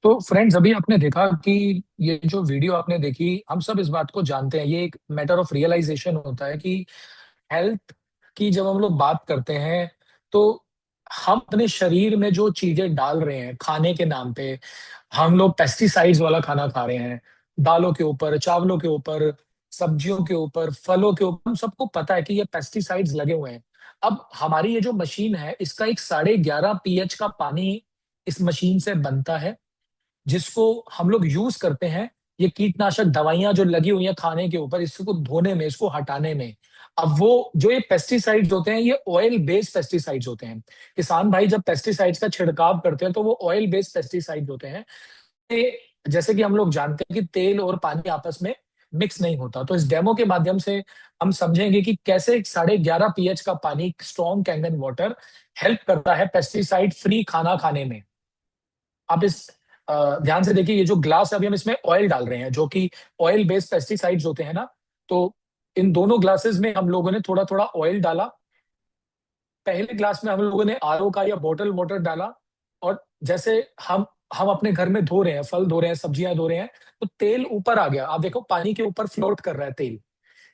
तो फ्रेंड्स, अभी आपने देखा कि ये जो वीडियो आपने देखी, हम सब इस बात को जानते हैं, ये एक मैटर ऑफ रियलाइजेशन होता है कि हेल्थ की जब हम लोग बात करते हैं, तो हम अपने शरीर में जो चीजें डाल रहे हैं खाने के नाम पे, हम लोग पेस्टिसाइड्स वाला खाना खा रहे हैं, दालों के ऊपर, चावलों के ऊपर, सब्जियों के ऊपर, फलों के ऊपर, हम सबको पता है कि ये पेस्टिसाइड्स लगे हुए हैं। अब हमारी ये जो मशीन है, इसका एक 11.5 pH का पानी इस मशीन से बनता है, जिसको हम लोग यूज करते हैं ये कीटनाशक दवाइयां जो लगी हुई हैं खाने के ऊपर, इसको धोने में, इसको हटाने में। अब वो जो ये पेस्टिसाइड्स होते हैं, ये ऑयल बेस्ड पेस्टिसाइड्स होते हैं। किसान भाई जब पेस्टिसाइड्स का छिड़काव करते हैं, तो वो ऑयल बेस्ड पेस्टिसाइड्स होते हैं। ये, जैसे कि हम लोग जानते हैं कि तेल और पानी आपस में मिक्स नहीं होता, तो इस डेमो के माध्यम से हम समझेंगे कि कैसे 11.5 pH का पानी, स्ट्रॉन्ग कैंगन वाटर, हेल्प करता है पेस्टिसाइड फ्री खाना खाने में। आप इस ध्यान से देखिए, ये जो ग्लास है, अभी हम इसमें ऑयल डाल रहे हैं, जो कि ऑयल बेस्ड पेस्टिसाइड्स होते हैं ना। तो इन दोनों ग्लासेस में हम लोगों ने थोड़ा थोड़ा ऑयल डाला। पहले ग्लास में हम लोगों ने आरओ का या बॉटल वाटर डाला, और जैसे हम अपने घर में धो रहे हैं, फल धो रहे हैं, सब्जियां धो रहे हैं, तो तेल ऊपर आ गया, आप देखो पानी के ऊपर फ्लोट कर रहा है तेल।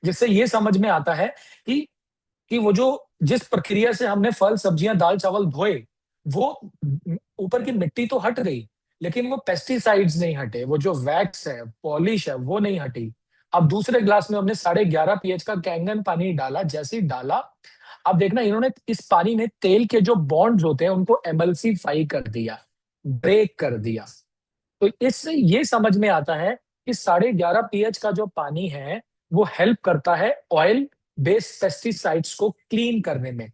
जिससे ये समझ में आता है कि वो जो जिस प्रक्रिया से हमने फल सब्जियां दाल चावल धोए, वो ऊपर की मिट्टी तो हट गई, लेकिन वो पेस्टिसाइड्स नहीं हटे, वो जो वैक्स है, पॉलिश है, वो नहीं हटी। अब दूसरे ग्लास में हमने 11.5 pH का कैंगन पानी डाला, जैसे ही डाला, अब देखना इन्होंने इस पानी ने तेल के जो बॉन्ड्स होते हैं उनको एमल्सिफाई कर दिया, ब्रेक कर दिया। तो इससे ये समझ में आता है कि 11.5 pH का जो पानी है वो हेल्प करता है ऑयल बेस्ड पेस्टिसाइड्स को क्लीन करने में,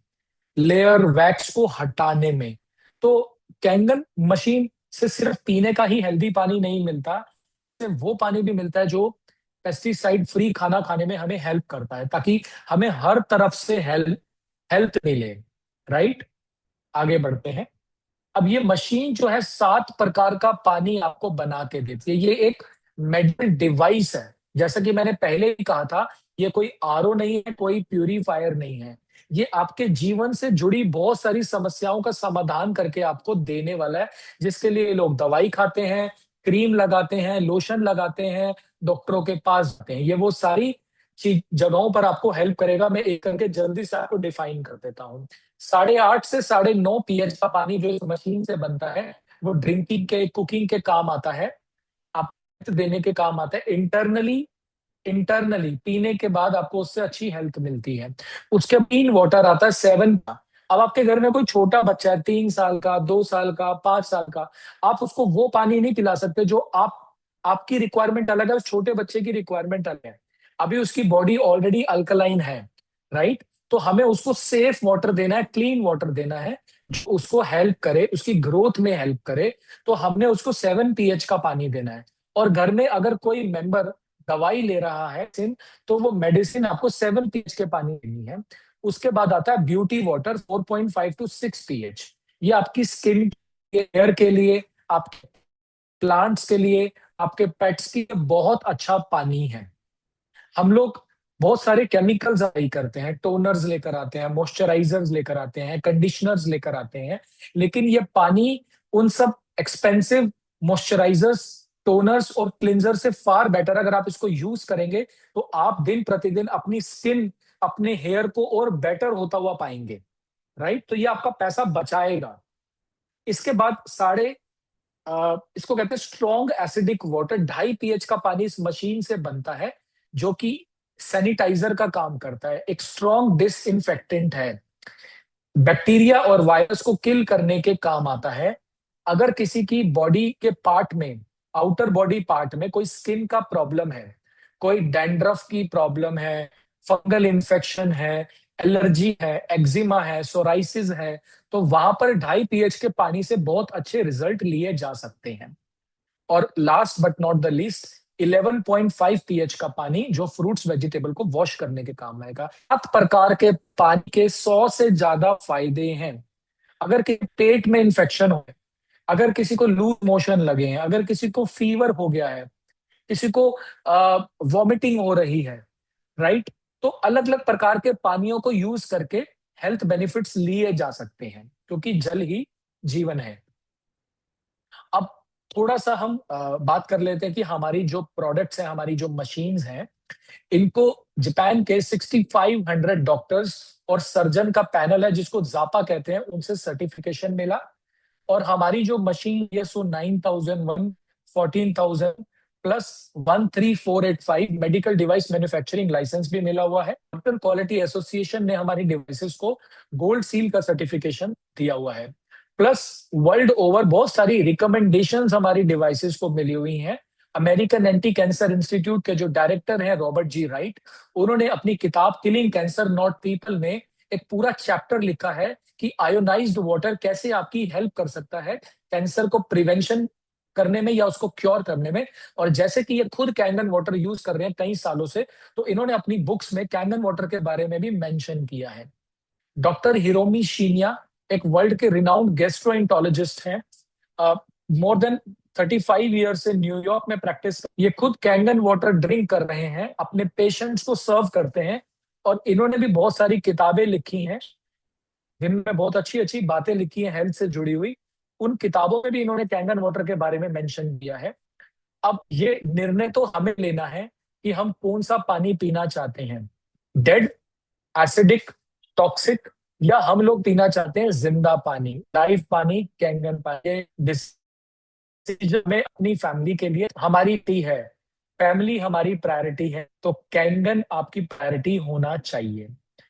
लेयर वैक्स को हटाने में। तो कैंगन मशीन से सिर्फ पीने का ही हेल्दी पानी नहीं मिलता, इससे वो पानी भी मिलता है जो पेस्टिसाइड फ्री खाना खाने में हमें हेल्प करता है, ताकि हमें हर तरफ से हेल्थ हेल्थ मिले। राइट, आगे बढ़ते हैं। अब ये मशीन जो है 7 प्रकार का पानी आपको बना के देती है। ये एक मेडिकल डिवाइस है, जैसा कि मैंने पहले ही कहा था, ये कोई आरओ नहीं है, कोई प्यूरिफायर नहीं है। ये आपके जीवन से जुड़ी बहुत सारी समस्याओं का समाधान करके आपको देने वाला है, जिसके लिए लोग दवाई खाते हैं, क्रीम लगाते हैं, लोशन लगाते हैं, डॉक्टरों के पास जाते हैं। ये वो सारी चीज जगहों पर आपको हेल्प करेगा। मैं एक करके जल्दी से आपको डिफाइन कर देता हूँ। 8.5 से 9.5 pH का पानी जो इस मशीन से बनता है, वो ड्रिंकिंग के, कुकिंग के काम आता है, आप देने के काम आता है। इंटरनली इंटरनली पीने के बाद आपको उससे अच्छी हेल्थ मिलती है। उसके क्लीन वाटर आता है 7 का। अब आपके घर में कोई छोटा बच्चा है, 3 साल का, 2 साल का, 5 साल का, आप उसको वो पानी नहीं पिला सकते जो आपकी रिक्वायरमेंट अलग है, उस छोटे बच्चे की रिक्वायरमेंट अलग है। अभी उसकी बॉडी ऑलरेडी अल्कलाइन है। राइट, तो हमें उसको सेफ वाटर देना है, क्लीन वाटर देना है, जो उसको हेल्प करे, उसकी ग्रोथ में हेल्प करे। तो हमने उसको 7 pH का पानी देना है। और घर में अगर कोई मेंबर दवाई ले रहा है तो वो मेडिसिन आपको 7 pH के पानी देनी है। उसके बाद आता है ब्यूटी वाटर, 4.5 to 6 pH। ये आपकी स्किन के, हेयर के लिए, आपके प्लांट्स के लिए, आपके पेट्स के लिए बहुत अच्छा पानी है। हम लोग बहुत सारे केमिकल्स अप्लाई करते हैं, टोनर्स लेकर आते हैं, मॉइस्चराइजर्स लेकर आते हैं, कंडीशनर्स लेकर आते हैं, लेकिन ये पानी उन सब एक्सपेंसिव मॉइस्चराइजर्स, टोनर्स और क्लिंजर से फार बेटर, अगर आप इसको यूज करेंगे तो आप दिन प्रतिदिन अपनी स्किन, अपने हेयर को और बेटर होता हुआ पाएंगे। राइट, तो ये आपका पैसा बचाएगा। इसके बाद इसको कहते हैं स्ट्रॉन्ग एसिडिक वाटर, 2.5 pH का पानी इस मशीन से बनता है, जो कि सैनिटाइजर का काम करता है, एक स्ट्रॉन्ग डिसइंफेक्टेंट है, बैक्टीरिया और वायरस को किल करने के काम आता है। अगर किसी की बॉडी के पार्ट में, आउटर बॉडी पार्ट में कोई स्किन का प्रॉब्लम है, कोई डैंड्रफ की प्रॉब्लम है, फंगल इन्फेक्शन है, एलर्जी है, एक्जिमा है, सोराइसिस है, तो वहां पर 2.5 pH के पानी से बहुत अच्छे रिजल्ट लिए जा सकते हैं। और last but not the least, 11.5 pH का पानी, जो फ्रूट्स वेजिटेबल को वॉश करने के काम आएगा। 7 प्रकार के पानी के 100 से ज्यादा फायदे हैं। अगर किसी पेट में इंफेक्शन हो, अगर किसी को लूज मोशन लगे हैं, अगर किसी को फीवर हो गया है, किसी को वॉमिटिंग हो रही है, राइट, तो अलग अलग प्रकार के पानियों को यूज करके हेल्थ बेनिफिट्स लिए जा सकते हैं, क्योंकि जल ही जीवन है। अब थोड़ा सा हम बात कर लेते हैं कि हमारी जो प्रोडक्ट्स हैं, हमारी जो मशीन्स हैं, इनको जापान के 6500 डॉक्टर्स और सर्जन का पैनल है, जिसको जापा कहते हैं, उनसे सर्टिफिकेशन मिला। और हमारी जो मशीन है सो 9001, 14000 plus 13485 medical device manufacturing license भी मिला हुआ है। डॉक्टर क्वालिटी एसोसिएशन ने हमारी डिवाइसेस को गोल्ड सील का सर्टिफिकेशन दिया हुआ है। प्लस वर्ल्ड ओवर बहुत सारी रिकमेंडेशंस हमारी डिवाइसेस को मिली हुई हैं। अमेरिकन एंटी कैंसर इंस्टीट्यूट के जो डायरेक्टर हैं रॉबर्ट जी राइट, उन्होंने अपनी किताब किलिंग कैंसर नॉट पीपल में एक पूरा चैप्टर लिखा है कि आयोनाइज्ड वाटर कैसे आपकी हेल्प कर सकता है कैंसर को प्रिवेंशन करने में या उसको क्योर करने में। और जैसे कि ये खुद कैंगन वाटर यूज कर रहे हैं कई सालों से, तो इन्होंने अपनी बुक्स में कैंगन वाटर के बारे में भी मेंशन किया है। डॉक्टर हिरोमी शीनिया एक वर्ल्ड के रिनाउंड गेस्ट्रोइंटोलॉजिस्ट हैं, मोर देन 35 ईयर्स से न्यूयॉर्क में प्रैक्टिस, ये खुद कैंगन वाटर ड्रिंक कर रहे हैं, अपने पेशेंट्स को सर्व करते हैं। और इन्होंने भी बहुत सारी किताबें लिखी हैं जिनमें बहुत अच्छी अच्छी बातें लिखी हैं हेल्थ से जुड़ी हुई। उन किताबों में भी इन्होंने कैंगन वाटर के बारे में मेंशन किया है। अब ये निर्णय तो हमें लेना है कि हम कौन सा पानी पीना चाहते हैं, डेड, एसिडिक, टॉक्सिक, या हम लोग पीना चाहते हैं जिंदा पानी, लाइव पानी, कैंगन पानी। डिसीजन में अपनी फैमिली के लिए हमारी टी है, फैमिली हमारी प्रायोरिटी है, तो कैंगन आपकी प्रायोरिटी होना चाहिए,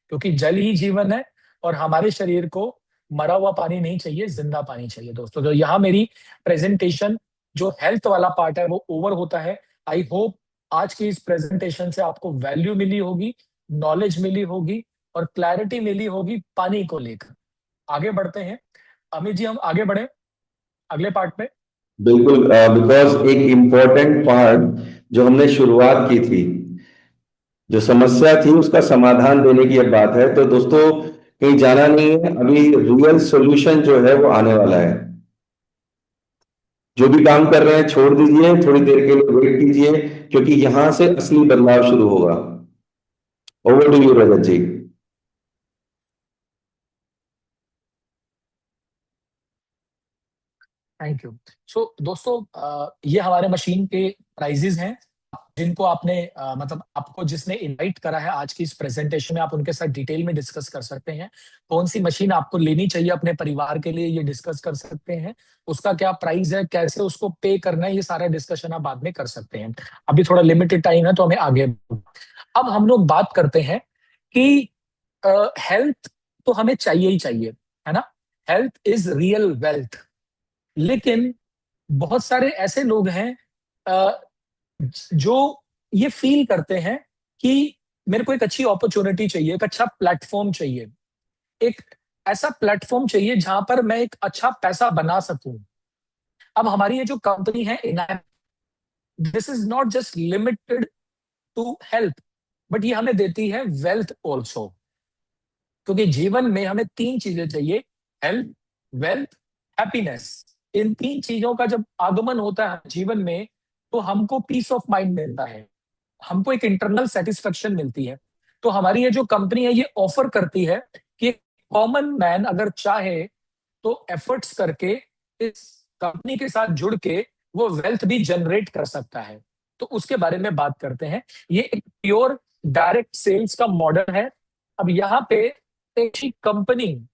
क्योंकि जल ही जीवन है और हमारे शरीर को मरा हुआ पानी नहीं चाहिए, जिंदा पानी चाहिए दोस्तों। तो यहाँ मेरी प्रेजेंटेशन जो हेल्थ वाला पार्ट है वो ओवर होता है। आई होप आज की इस प्रेजेंटेशन से आपको वैल्यू मिली होगी, नॉलेज मिली होगी और क्लैरिटी मिली होगी पानी को लेकर। आगे बढ़ते हैं अमित जी, हम आगे बढ़े अगले पार्ट पे। बिल्कुल, बिकॉज एक इम्पोर्टेंट पार्ट जो हमने शुरुआत की थी, जो समस्या थी उसका समाधान देने की अब बात है, तो दोस्तों कहीं जाना नहीं है, अभी रियल सॉल्यूशन जो है वो आने वाला है। जो भी काम कर रहे हैं छोड़ दीजिए, थोड़ी देर के लिए वेट कीजिए, क्योंकि यहां से असली बदलाव शुरू होगा। Over to you Rajat ji. Thank you. So दोस्तों, ये हमारे मशीन के प्राइजेस हैं, जिनको आपने मतलब आपको जिसने इनवाइट करा है आज की इस प्रेजेंटेशन में, आप उनके साथ डिटेल में डिस्कस कर सकते हैं। कौन सी मशीन आपको लेनी चाहिए अपने परिवार के लिए, ये डिस्कस कर सकते हैं। उसका क्या प्राइस है, कैसे उसको पे करना है, ये सारा डिस्कशन आप बाद में कर सकते हैं। अभी थोड़ा लिमिटेड टाइम है तो हमें आगे। अब हम लोग बात करते हैं कि हेल्थ तो हमें चाहिए ही चाहिए, है ना। Health is real wealth. लेकिन बहुत सारे ऐसे लोग हैं अ, जो ये फील करते हैं कि मेरे को एक अच्छी अपॉर्चुनिटी चाहिए, एक अच्छा प्लेटफॉर्म चाहिए, एक ऐसा प्लेटफॉर्म चाहिए जहां पर मैं एक अच्छा पैसा बना सकूं। अब हमारी ये जो कंपनी है इनाम, this is not just limited to health, but ये हमें देती है वेल्थ ऑल्सो। क्योंकि जीवन में हमें तीन चीजें चाहिए, हेल्थ, वेल्थ, हैप्पीनेस। इन तीन चीजों का जब आगमन होता है जीवन में, तो हमको पीस ऑफ माइंड मिलता है, हमको एक इंटरनल सेटिस्फेक्शन मिलती है। तो हमारी ये जो कंपनी है ये ऑफर करती है कि कॉमन मैन अगर चाहे तो एफर्ट्स करके इस कंपनी के साथ जुड़ के वो वेल्थ भी जनरेट कर सकता है। तो उसके बारे में बात करते हैं। ये एक प्योर डायरेक्ट सेल्स का मॉडल है। अब यहाँ पे एक ही कंपनी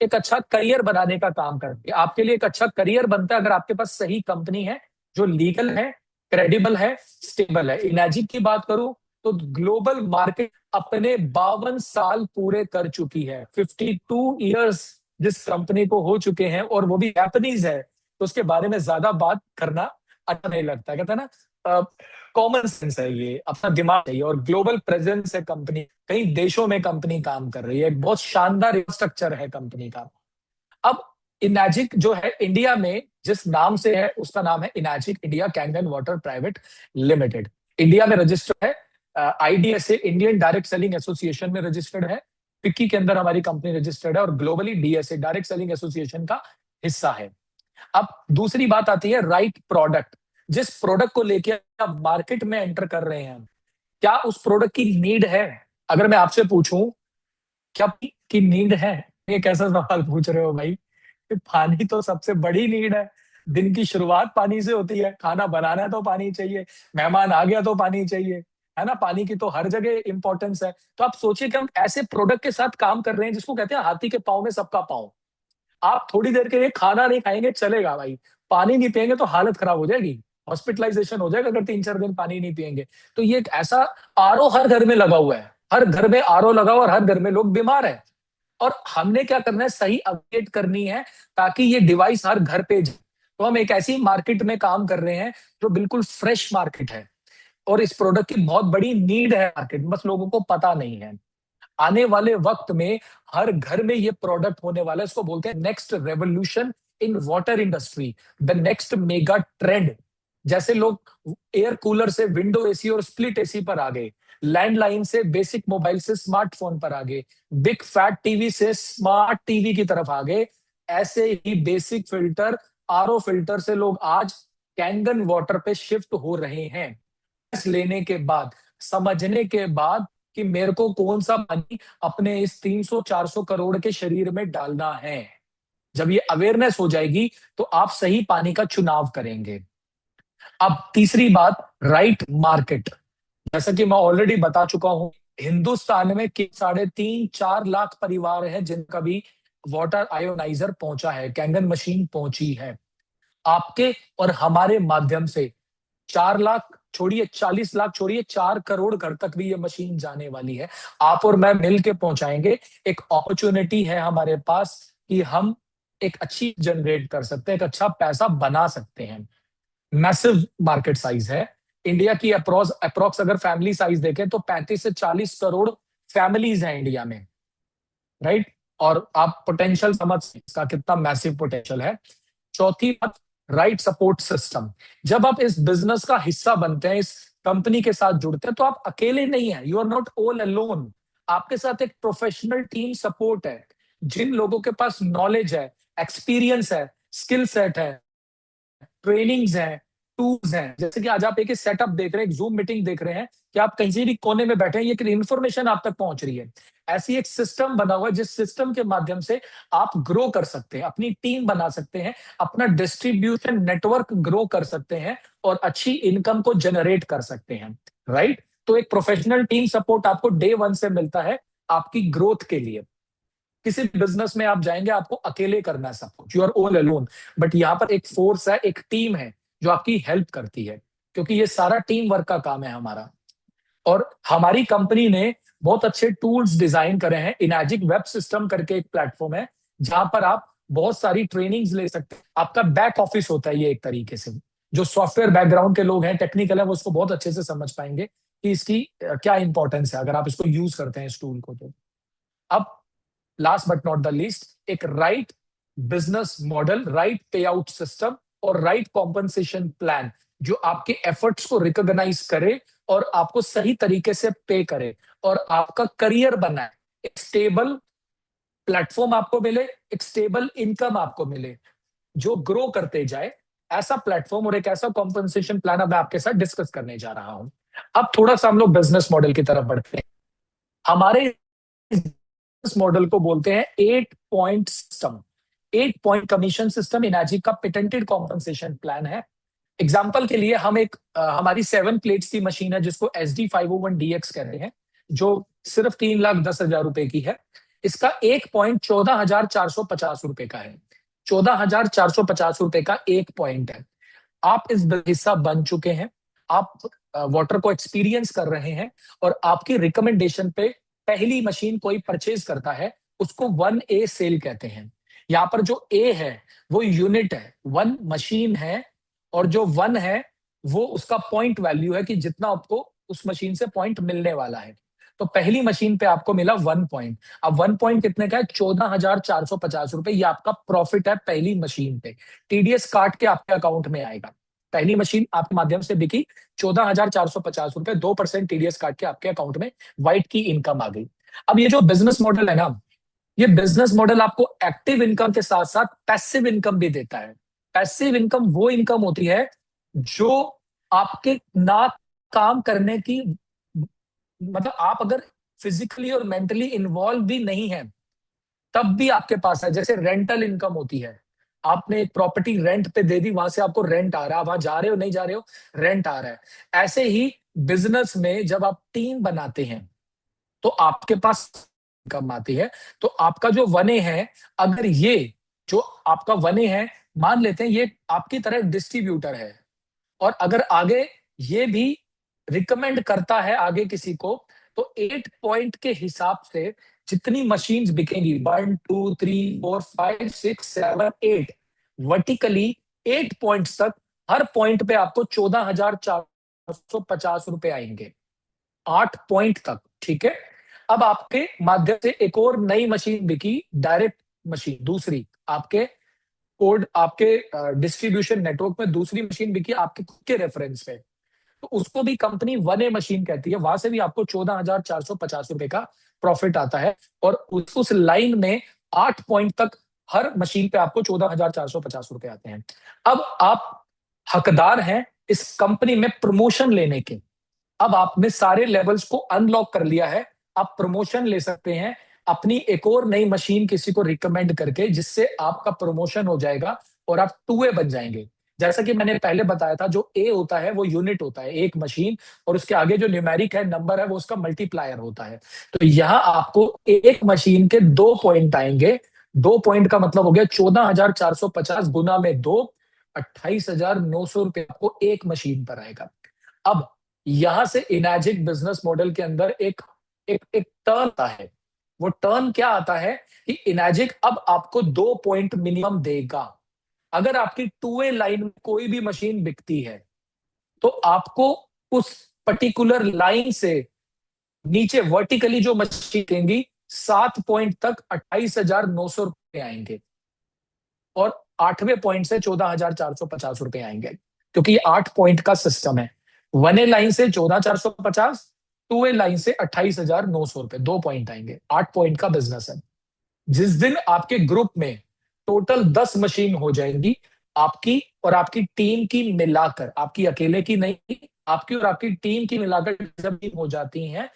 एक अच्छा करियर बनाने का काम करती है। आपके लिए एक अच्छा करियर बनता है अगर आपके पास सही कंपनी है जो लीगल है, क्रेडिबल है, स्टेबल है। इनैजिक की बात करूं तो ग्लोबल मार्केट अपने 52 साल पूरे कर चुकी है, 52 ईयर्स जिस कंपनी को हो चुके हैं, और वो भी जापानीज है, तो उसके बारे में ज्यादा बात करना अच्छा नहीं लगता। कहते हैं ना, कॉमन सेंस है, ये अपना दिमाग चाहिए। और ग्लोबल प्रेजेंस है कंपनी, कई देशों में कंपनी काम कर रही है, एक बहुत शानदार स्ट्रक्चर है कंपनी का। अब इनैजिक जो है इंडिया में जिस नाम से है उसका नाम है Enagic India Kangen water private limited. India में रजिस्टर्ड है, IDSA Indian direct selling association में रजिस्टर्ड है। पिक्की के अंदर हमारी कंपनी रजिस्टर्ड है और globally DSA direct selling association का हिस्सा है। अब दूसरी बात आती है राइट प्रोडक्ट। जिस प्रोडक्ट को लेके आप मार्केट में एंटर कर रहे हैं, क्या उस प्रोडक्ट की नीड है। अगर मैं आपसे पूछूं क्या की नीड है, ये कैसा सवाल पूछ रहे हो भाई। पानी तो सबसे बड़ी नीड है। दिन की शुरुआत पानी से होती है, खाना बनाना है तो पानी चाहिए, मेहमान आ गया तो पानी चाहिए, है ना। पानी की तो हर जगह इंपॉर्टेंस है। तो आप सोचिए कि हम ऐसे प्रोडक्ट के साथ काम कर रहे हैं जिसको कहते हैं हाथी के पाँव में सबका पाँव। आप थोड़ी देर के लिए खाना नहीं खाएंगे चलेगा भाई, पानी नहीं पिएंगे तो हालत खराब हो जाएगी, हॉस्पिटलाइजेशन हो जाएगा अगर 3-4 दिन पानी नहीं पिएंगे। तो ये एक ऐसा आरओ हर घर में लगा हुआ है, हर घर में आरओ लगा हुआ और हर घर में लोग बीमार है। और हमने क्या करना है, सही अपडेट करनी है ताकि ये डिवाइस हर घर पे जाए। तो हम एक ऐसी मार्केट में काम कर रहे हैं जो बिल्कुल फ्रेश मार्केट है, और इस प्रोडक्ट की बहुत बड़ी नीड है मार्केट में, बस लोगों को पता नहीं है। आने वाले वक्त में हर घर में ये प्रोडक्ट होने वाला है। इसको बोलते हैं next revolution in water industry, the next mega trend. जैसे लोग एयर कूलर से विंडो एसी और स्प्लिट एसी पर आ गए, लैंडलाइन से बेसिक मोबाइल से स्मार्टफोन पर आ गए, बिग फैट टीवी से स्मार्ट टीवी की तरफ आ गए, ऐसे ही बेसिक फिल्टर, आरओ फिल्टर से लोग आज कैंगन वाटर पे शिफ्ट हो रहे हैं। लेने के बाद, समझने के बाद कि मेरे को कौन सा पानी अपने इस 300-400 करोड़ के शरीर में डालना है। जब ये अवेयरनेस हो जाएगी तो आप सही पानी का चुनाव करेंगे। अब तीसरी बात, राइट मार्केट। जैसा कि मैं ऑलरेडी बता चुका हूं, हिंदुस्तान में 3.5-4 लाख परिवार हैं जिनका भी वाटर आयोनाइजर पहुंचा है, कैंगन मशीन पहुंची है। आपके और हमारे माध्यम से 4 लाख छोड़िए, 40 लाख छोड़िए, 4 करोड़ घर तक भी ये मशीन जाने वाली है। आप और मैं मिल के पहुंचाएंगे। एक अपॉर्चुनिटी है हमारे पास कि हम एक अच्छी जनरेट कर सकते हैं, एक अच्छा पैसा बना सकते हैं। मैसिव मार्केट साइज है। इंडिया की अप्रोक्स अगर फैमिली साइज देखें तो 35 से 40 करोड़ फैमिलीज हैं इंडिया में, राइट। और आप पोटेंशियल समझ सकते हैं इसका कितना मैसिव पोटेंशियल है। चौथी बात, राइट सपोर्ट सिस्टम। जब आप इस बिजनेस का हिस्सा बनते हैं, इस कंपनी के साथ जुड़ते हैं, तो आप अकेले नहीं है, you are not all alone. आपके साथ एक प्रोफेशनल टीम सपोर्ट है, जिन लोगों के पास नॉलेज है, एक्सपीरियंस है, स्किल सेट है, ट्रेनिंग्स हैं, टूल्स हैं। जैसे कि आज आप एक सेटअप देख रहे हैं, एक जूम मीटिंग देख रहे हैं, कि आप कहीं से भी कोने में बैठे हैं, ये इन्फॉर्मेशन आप तक पहुंच रही है। ऐसी एक सिस्टम बना हुआ है, जिस सिस्टम के माध्यम से आप ग्रो कर सकते हैं, अपनी टीम बना सकते हैं, अपना डिस्ट्रीब्यूशन नेटवर्क ग्रो कर सकते हैं, और अच्छी इनकम को जनरेट कर सकते हैं, राइट। तो एक प्रोफेशनल टीम सपोर्ट आपको डे वन से मिलता है आपकी ग्रोथ के लिए। किसी बिजनेस में आप जाएंगे, आपको अकेले करना है सब कुछ, you are all alone. But यहाँ पर एक फोर्स है, एक टीम है जो आपकी हेल्प करती है, क्योंकि ये सारा टीम वर्क का काम है हमारा। और हमारी कंपनी ने बहुत अच्छे टूल्स डिजाइन करे हैं। इनैजिक वेब सिस्टम करके एक प्लेटफॉर्म है, जहां पर आप बहुत सारी ट्रेनिंग्स ले सकते हैं। आपका बैक ऑफिस होता है ये एक तरीके से। जो सॉफ्टवेयर बैकग्राउंड के लोग हैं, टेक्निकल है, वो उसको बहुत अच्छे से समझ पाएंगे कि इसकी क्या इंपॉर्टेंस है अगर आप इसको यूज करते हैं इस टूल को। तो अब last but not the least, एक राइट बिजनेस मॉडल, राइट पे आउट सिस्टम और राइट कॉम्पनसेशन प्लान, जो आपके एफर्ट्स को रिकॉग्नाइज करे और आपको सही तरीके से पे करे और आपका करियर बनाए। एक स्टेबल प्लेटफॉर्म आपको मिले, एक स्टेबल इनकम आपको मिले, जो ग्रो करते जाए। ऐसा प्लेटफॉर्म और एक ऐसा कॉम्पनसेशन प्लान अब मैं आपके साथ डिस्कस करने जा रहा हूं। अब थोड़ा सा हम लोग बिजनेस मॉडल की तरफ बढ़ते हैं। हमारे इस मॉडल को बोलते हैं 8 point system. 8 point commission system Enagic का पेटेंटेड कॉम्पनसेशन प्लान है। एग्जाम्पल के लिए हम एक हमारी 7 प्लेट्स की मशीन है, जिसको SD501DX कहते हैं, जो सिर्फ 3,10,000 रुपए की है। इसका 1 पॉइंट 14,450 रुपए का है। 14,450 रुपए का 1 पॉइंट है। आप इस हिस्सा बन चुके हैं, आप वाटर को एक्सपीरियंस कर रहे हैं, और आपकी रिकमेंडेशन पे पहली मशीन कोई परचेज करता है, उसको 1A सेल कहते हैं। यहाँ पर जो ए है वो यूनिट है, 1 मशीन है, और जो 1 है वो उसका पॉइंट वैल्यू है कि जितना आपको उस मशीन से पॉइंट मिलने वाला है। तो पहली मशीन पे आपको मिला 1 पॉइंट। अब 1 पॉइंट कितने का है? 14,450 रुपए। ये आपका प्रॉफिट है पहली मशीन पे। TDS काट के आपके अकाउंट में आएगा। पहली मशीन आपके माध्यम से बिकी, 14,450 रुपए, 2% TDS काट के आपके अकाउंट में व्हाइट की इनकम आ गई। अब ये जो बिजनेस मॉडल है ना, ये बिजनेस मॉडल आपको एक्टिव इनकम के साथ साथ पैसिव इनकम भी देता है। पैसिव इनकम वो इनकम होती है जो आपके ना काम करने की, मतलब आप अगर फिजिकली और मेंटली इन्वॉल्व भी नहीं है, तब भी आपके पास है। जैसे रेंटल इनकम होती है, आपने एक प्रॉपर्टी रेंट पे दे दी, वहां से आपको रेंट आ रहा है, वहां जा रहे हो नहीं जा रहे हो, रेंट आ रहा है। ऐसे ही बिजनेस में जब आप टीम बनाते हैं, तो आपके पास इनकम आती है। तो आपका जो 1A है, अगर ये जो आपका 1A है, मान लेते हैं ये आपकी तरह डिस्ट्रीब्यूटर है, और अगर आगे ये भी रिकमेंड करता है आगे किसी को, तो 8 पॉइंट के हिसाब से जितनी मशीन्स बिकेंगी, 1, 2, 3, 4, 5, 6, 7, 8, वर्टिकली 8 पॉइंट्स तक, हर पॉइंट पे आपको 14,450 रुपए आएंगे, 8 पॉइंट तक, ठीक है। अब आपके माध्यम से एक और नई मशीन बिकी, डायरेक्ट मशीन, दूसरी आपके कोड, आपके डिस्ट्रीब्यूशन नेटवर्क में दूसरी मशीन बिकी आपके खुद के रेफरेंस पे, तो उसको भी कंपनी 1A मशीन कहती है। वहां से भी आपको 14,450 रुपए का प्रॉफिट आता है, और उस लाइन में 8 पॉइंट तक हर मशीन पे आपको 14,450 रुपए आते हैं। अब आप हकदार हैं इस कंपनी में प्रमोशन लेने के। अब आपने सारे लेवल्स को अनलॉक कर लिया है, आप प्रमोशन ले सकते हैं अपनी एक और नई मशीन किसी को रिकमेंड करके, जिससे आपका प्रमोशन हो जाएगा और आप 2A बन जाएंगे। जैसा कि मैंने पहले बताया था, जो ए होता है वो यूनिट होता है, एक मशीन, और उसके आगे जो न्यूमेरिक है, नंबर है, वो उसका मल्टीप्लायर होता है। तो यहां आपको एक मशीन के 2 पॉइंट आएंगे। 2 पॉइंट का मतलब हो गया 14,450 गुना में 2, 28,900 रुपये आपको एक मशीन पर आएगा। अब यहां से इनैजिक बिजनेस मॉडल के अंदर एक एक एक टर्न आता है। वो टर्न क्या आता है कि इनैजिक अब आपको 2 पॉइंट मिनिमम देगा। अगर आपकी टू वे लाइन में कोई भी मशीन बिकती है तो आपको उस पर्टिकुलर लाइन से नीचे वर्टिकली जो मशीन देंगी 7 पॉइंट तक 28,900 रुपये आएंगे और 8वें पॉइंट से 14,450 रुपये आएंगे, क्योंकि ये 8 पॉइंट का सिस्टम है। 1 ए लाइन से 14,450, 2 ए लाइन से 28,900 रुपये, 2 पॉइंट आएंगे, 8 पॉइंट का बिजनेस है। जिस दिन आपके ग्रुप में टोटल 10 मशीन हो जाएंगी, आपकी और आपकी टीम की मिलाकर, आपकी अकेले की नहीं, आपकी और आपकी टीम की मिलाकर जब टीम हो जाती हैं,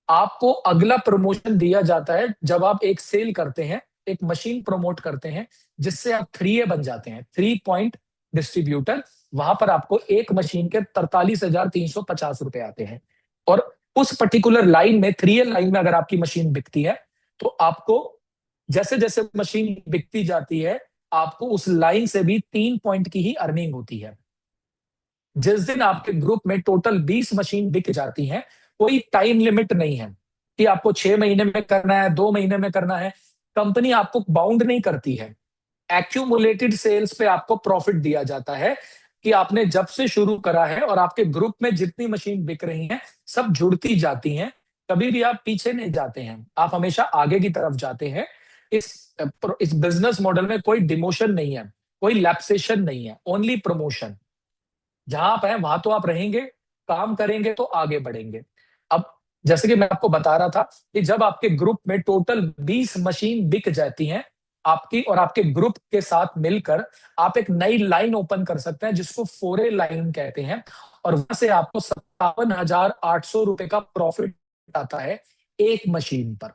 आपको अगला प्रमोशन दिया जाता है। जब आप एक सेल करते हैं, एक मशीन प्रमोट करते हैं, जिससे आप 3A बन जाते हैं, 3 पॉइंट डिस्ट्रीब्यूटर, वहां पर आपको एक मशीन के 43,350 रुपए आते हैं। और उस पर्टिकुलर लाइन में, 3A लाइन में अगर आपकी मशीन बिकती है तो आपको जैसे जैसे मशीन बिकती जाती है, आपको उस लाइन से भी 3 पॉइंट की ही अर्निंग होती है। जिस दिन आपके ग्रुप में टोटल 20 मशीन बिक जाती हैं, कोई टाइम लिमिट नहीं है कि आपको 6 महीने में करना है, 2 महीने में करना है। कंपनी आपको बाउंड नहीं करती है। एक्यूमुलेटेड सेल्स पे आपको प्रॉफिट दिया जाता है कि आपने जब से शुरू करा है और आपके ग्रुप में जितनी मशीन बिक रही हैं, सब जुड़ती जाती हैं। कभी भी आप पीछे नहीं जाते हैं, आप हमेशा आगे की तरफ जाते हैं। इस इस बिजनेस मॉडल में कोई डिमोशन नहीं है, कोई लैप्सेशन नहीं है, ओनली प्रमोशन। जहां आप हैं वहां तो आप रहेंगे, काम करेंगे तो आगे बढ़ेंगे। अब जैसे कि मैं आपको बता रहा था कि जब आपके ग्रुप में टोटल 20 मशीन बिक जाती हैं, आपकी और आपके ग्रुप के साथ मिलकर आप एक नई लाइन ओपन कर सकते हैं, जिसको 4A लाइन कहते हैं। और वहां से आपको 57,800 रुपए का प्रॉफिट आता है एक मशीन पर।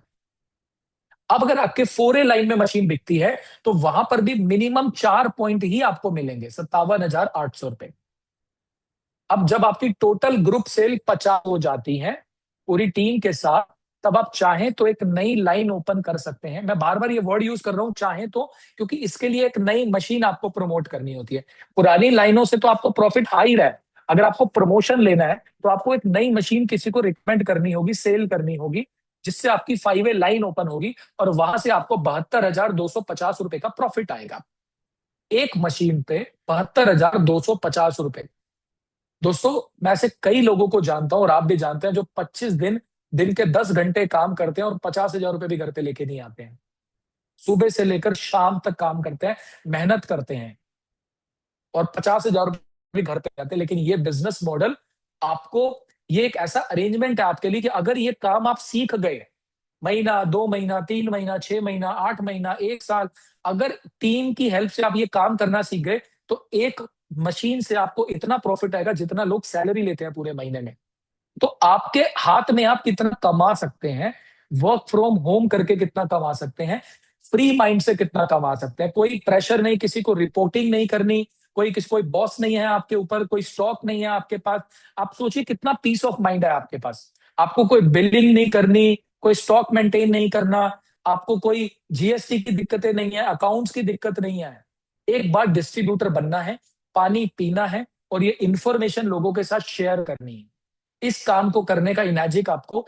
अब अगर आपके 4A लाइन में मशीन बिकती है तो वहां पर भी मिनिमम 4 पॉइंट ही आपको मिलेंगे, 57,800 रुपए। अब जब आपकी टोटल ग्रुप सेल 50 हो जाती है पूरी टीम के साथ, तब आप चाहें तो एक नई लाइन ओपन कर सकते हैं। मैं बार बार ये वर्ड यूज कर रहा हूं, चाहें तो, क्योंकि इसके लिए एक नई मशीन आपको प्रमोट करनी होती है। पुरानी लाइनों से तो आपको प्रॉफिट आ ही रहा है। अगर आपको प्रमोशन लेना है तो आपको एक नई मशीन किसी को रिकमेंड करनी होगी, सेल करनी होगी, जिससे आपकी 5A लाइन ओपन होगी और वहां से आपको 72,250 रुपए का प्रॉफिट आएगा एक मशीन पे। 72,250 रुपए। दोस्तों, मैं ऐसे कई लोगों को जानता हूं और आप भी जानते हैं, जो 25 दिन, दिन के 10 घंटे काम करते हैं और 50,000 रुपए भी घर पे लेके नहीं आते हैं। सुबह से लेकर शाम तक काम करते हैं, मेहनत करते हैं और 50,000 रुपए भी घर पे आते हैं। लेकिन ये बिजनेस मॉडल आपको, ये एक ऐसा अरेंजमेंट है आपके लिए कि अगर ये काम आप सीख गए, महीना, 2 महीना, 3 महीना, 6 महीना, 8 महीना, 1 साल, अगर टीम की हेल्प से आप ये काम करना सीख गए, तो एक मशीन से आपको इतना प्रॉफिट आएगा जितना लोग सैलरी लेते हैं पूरे महीने में। तो आपके हाथ में आप कितना कमा सकते हैं, वर्क फ्रॉम होम करके कितना कमा सकते हैं, फ्री माइंड से कितना कमा सकते हैं। कोई प्रेशर नहीं, किसी को रिपोर्टिंग नहीं करनी, कोई बॉस नहीं है आपके ऊपर, कोई स्टॉक नहीं है आपके पास। आप सोचिए कितना पीस ऑफ माइंड है आपके पास। आपको कोई बिल्डिंग नहीं करनी, कोई स्टॉक मेंटेन नहीं करना, आपको कोई जीएसटी की दिक्कतें नहीं है, अकाउंट्स की दिक्कत नहीं है। एक बार डिस्ट्रीब्यूटर बनना है, पानी पीना है और ये इंफॉर्मेशन लोगों के साथ शेयर करनी है। इस काम को करने का इनैजिक आपको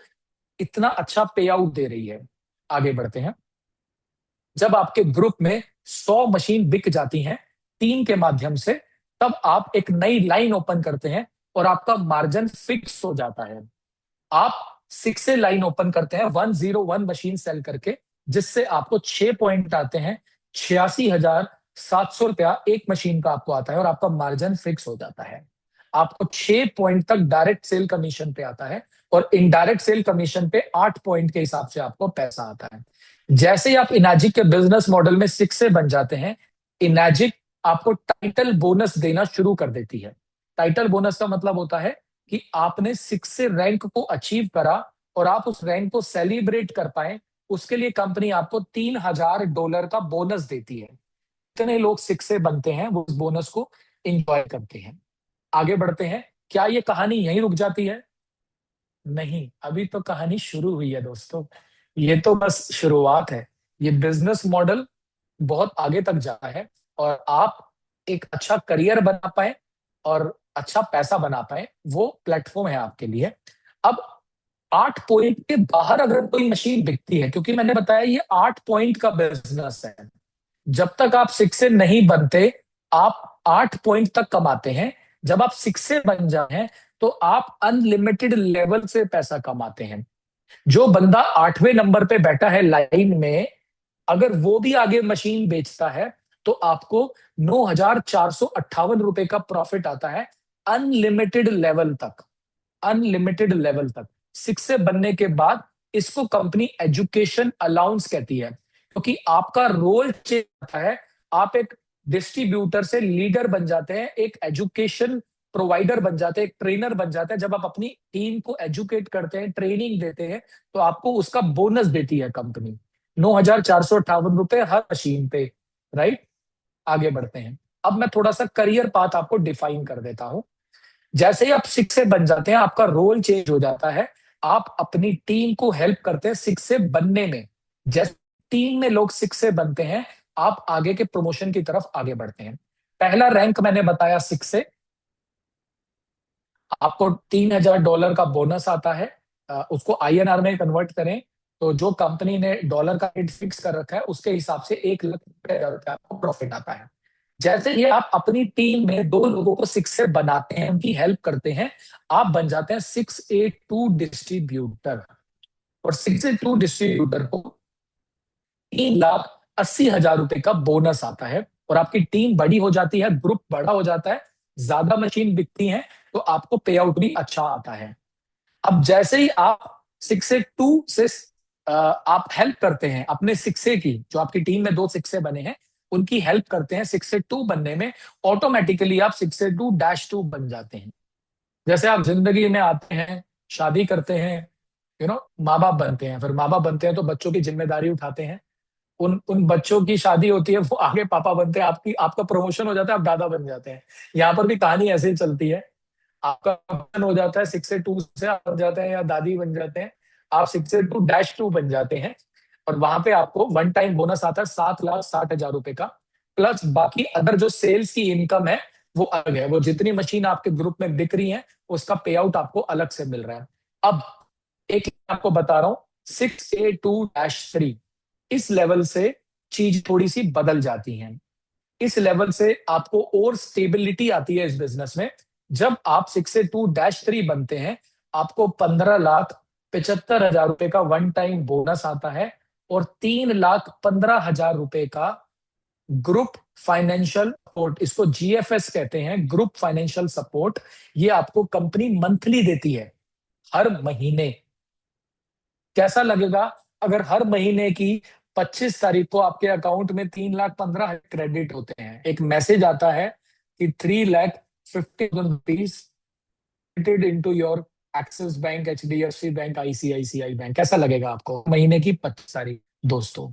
इतना अच्छा पे आउट दे रही है। आगे बढ़ते हैं। जब आपके ग्रुप में 100 मशीन बिक जाती हैं टीम के माध्यम से, तब आप एक नई लाइन ओपन करते हैं और आपका मार्जिन फिक्स हो जाता है। आप 6 लाइन ओपन करते हैं 101 मशीन सेल करके, जिससे आपको 6 पॉइंट आते हैं, 86,700 रुपया एक मशीन का आपको आता है और आपका मार्जिन फिक्स हो जाता है। आपको 6 पॉइंट तक डायरेक्ट सेल कमीशन पे आता है और इनडायरेक्ट सेल कमीशन पे 8 पॉइंट के हिसाब से आपको पैसा आता है। जैसे ही आप इनैजिक के बिजनेस मॉडल में 6 से बन जाते हैं, इनैजिक आपको टाइटल बोनस देना शुरू कर देती है। टाइटल बोनस का मतलब होता है कि आपने 6 से रैंक को अचीव करा और आप उस रैंक को सेलिब्रेट कर पाए, उसके लिए कंपनी आपको $3,000 का बोनस देती है। इतने लोग 6 से बनते हैं, वो उस बोनस को एंजॉय करते हैं। आगे बढ़ते हैं। क्या ये कहानी यहीं रुक जाती है? नहीं, अभी तो कहानी शुरू हुई है दोस्तों। ये तो बस शुरुआत है। ये बिजनेस मॉडल बहुत आगे तक जाता है और आप एक अच्छा करियर बना पाए और अच्छा पैसा बना पाए, वो प्लेटफॉर्म है आपके लिए। अब 8 पॉइंट के बाहर अगर कोई मशीन बिकती है, क्योंकि मैंने बताया ये 8 पॉइंट का बिजनेस है, जब तक आप 6 से नहीं बनते आप 8 पॉइंट तक कमाते हैं। जब आप 6 से बन जाए हैं तो आप अनलिमिटेड लेवल से पैसा कमाते हैं। जो बंदा 8वें नंबर पे बैठा है लाइन में, अगर वो भी आगे मशीन बेचता है तो आपको 9,458 रुपए का प्रॉफिट आता है अनलिमिटेड लेवल तक। अनलिमिटेड लेवल तक 6 से बनने के बाद इसको कंपनी एजुकेशन अलाउंस कहती है, क्योंकि आपका रोल चेंज होता है। आप एक डिस्ट्रीब्यूटर से लीडर बन जाते हैं, एक एजुकेशन प्रोवाइडर बन जाते हैं, एक ट्रेनर बन जाते हैं। जब आप अपनी टीम को एजुकेट करते हैं, ट्रेनिंग देते हैं, तो आपको उसका बोनस देती है कंपनी, 9,458 रुपए हर मशीन पे। राइट, आगे बढ़ते हैं। अब मैं थोड़ा सा करियर पाथ आपको डिफाइन कर देता हूं। जैसे ही आप 6 से बन जाते हैं आपका रोल चेंज हो जाता है। आप अपनी टीम को हेल्प करते हैं 6 से बनने में। जैसे टीम में लोग 6 से बनते हैं, आप आगे के प्रमोशन की तरफ आगे बढ़ते हैं। पहला रैंक मैंने बताया 6 से, आपको $3,000 का बोनस आता है। उसको INR में कन्वर्ट करें तो जो कंपनी ने डॉलर का रेट फिक्स कर रखा है उसके हिसाब से 1,90,000 रुपए आपको प्रॉफिट आता है। जैसे ही आप अपनी टीम में 2 लोगों को 6 से बनाते हैं, उनकी हेल्प करते हैं, आप बन जाते हैं 682 डिस्ट्रीब्यूटर। और 682 डिस्ट्रीब्यूटर को 3,80,000 रुपए का बोनस आता है और आपकी टीम बड़ी हो जाती है, ग्रुप बड़ा हो जाता है, ज्यादा मशीन बिकती है, तो आपको पे आउट भी अच्छा आता है। अब जैसे ही आप 6 से 2 से आप हेल्प करते हैं अपने 6 की, जो आपकी टीम में 2 6 बने हैं उनकी हेल्प करते हैं 6 से 2 बनने में, ऑटोमेटिकली आप 6 से 2-2 बन जाते हैं। जैसे आप जिंदगी में आते हैं, शादी करते हैं, माँ बाप बनते हैं, फिर माँ बाप बनते हैं तो बच्चों की जिम्मेदारी उठाते हैं। उन उन बच्चों की शादी होती है, वो आगे पापा बनते हैं, आपकी आपका प्रमोशन हो जाता है, आप दादा बन जाते हैं। यहाँ पर भी कहानी ऐसे ही चलती है। आपका बन हो जाता है 6 से 2 से आप बन जाते हैं या दादी बन जाते हैं, आप 6 से 2-2 बन जाते हैं। और वहां पे आपको वन टाइम बोनस आता है 7,60,000 रुपए का। प्लस बाकी अदर जो सेल्स की इनकम है वो अलग है, वो जितनी मशीन आपके ग्रुप में बिक रही है उसका पे आउट आपको अलग से मिल रहा है। अब एक आपको बता रहा हूं, 6A2-3 इस लेवल से चीज थोड़ी सी बदल जाती है। इस लेवल से आपको और स्टेबिलिटी आती है इस बिजनेस में। जब आप 6 से 2-3 बनते हैं, आपको 15,75,000 रुपए का वन टाइम बोनस आता है और 3,15,000 रुपए का ग्रुप फाइनेंशियल सपोर्ट, इसको GFS कहते हैं, ग्रुप फाइनेंशियल सपोर्ट। ये आपको कंपनी मंथली देती है, हर महीने। कैसा लगेगा अगर हर महीने की 25 तारीख को आपके अकाउंट में 3,15,000 क्रेडिट होते हैं, एक मैसेज आता है कि 3,50,000 rupees into your axis bank, HDFC bank, ICICI bank. कैसा लगेगा आपको महीने की 25 तारीख दोस्तों?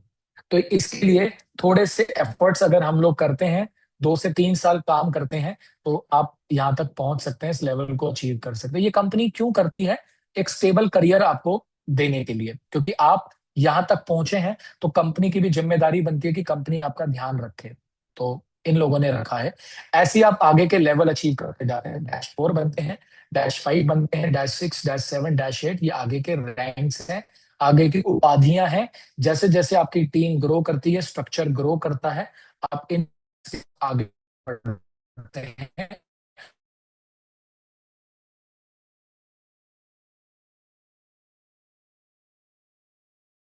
तो इसके लिए थोड़े से एफर्ट्स अगर हम लोग करते हैं, 2 से 3 साल काम करते हैं, तो आप यहाँ तक पहुंच सकते हैं, इस लेवल को अचीव कर सकते हैं। ये कंपनी क्यों करती है? एक स्टेबल करियर आपको देने के लिए, क्योंकि आप यहाँ तक पहुंचे हैं तो कंपनी की भी जिम्मेदारी बनती है कि कंपनी आपका ध्यान रखे। तो इन लोगों ने रखा है। ऐसे ही आप आगे के लेवल अचीव करते जा रहे हैं, -4 बनते हैं, -5 बनते हैं, -6, -7, -8, ये आगे के रैंक्स हैं, आगे की उपाधियां हैं। जैसे जैसे आपकी टीम ग्रो करती है, स्ट्रक्चर ग्रो करता है, आप इन आगे बढ़ते हैं।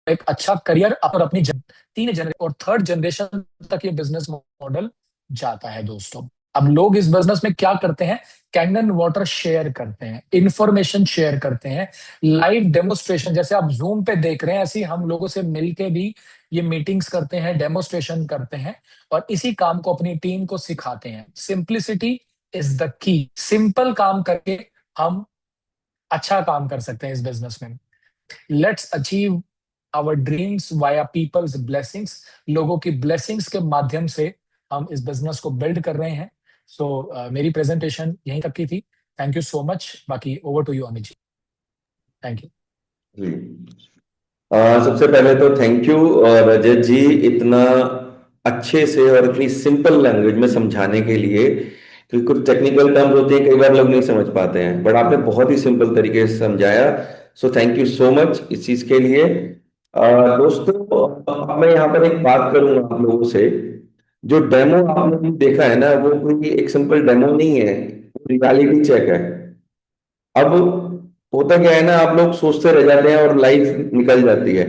एक अच्छा करियर और अपनी 3 जनरेशन और 3rd जनरेशन तक ये बिजनेस मॉडल जाता है दोस्तों। अब लोग इस बिजनेस में क्या करते हैं? कैंडन वाटर शेयर करते हैं, इंफॉर्मेशन शेयर करते हैं, लाइव डेमोस्ट्रेशन, जैसे आप जूम पे देख रहे हैं ऐसे ही हम लोगों से मिलके भी ये मीटिंग्स करते हैं, डेमोस्ट्रेशन करते हैं और इसी काम को अपनी टीम को सिखाते हैं। Simplicity is the key. Simple काम करके हम अच्छा काम कर सकते हैं इस बिजनेस में। Let's achieve our dreams via people's blessings. लोगों की ब्लेसिंग्स के माध्यम से हम इस बिजनेस को बिल्ड कर रहे हैं। सो मेरी प्रेजेंटेशन यहीं तक की थी। Thank you so much. बाकी over to you Amit ji. Thank you ji. सबसे पहले तो थैंक यू रजत जी, इतना अच्छे से और इतनी सिंपल लैंग्वेज में समझाने के लिए, क्योंकि कुछ टेक्निकल टर्म्स होते हैं, कई बार लोग नहीं समझ पाते हैं, बट आपने बहुत ही सिंपल तरीके से समझाया। सो थैंक यू सो मच इस चीज के लिए। दोस्तों, अब मैं यहाँ पर एक बात करूंगा आप लोगों से। जो डेमो आपने देखा है ना, वो कोई एक सिंपल डेमो नहीं है, रियलिटी चेक है। अब होता क्या है ना, आप लोग सोचते रह जाते हैं और लाइफ निकल जाती है।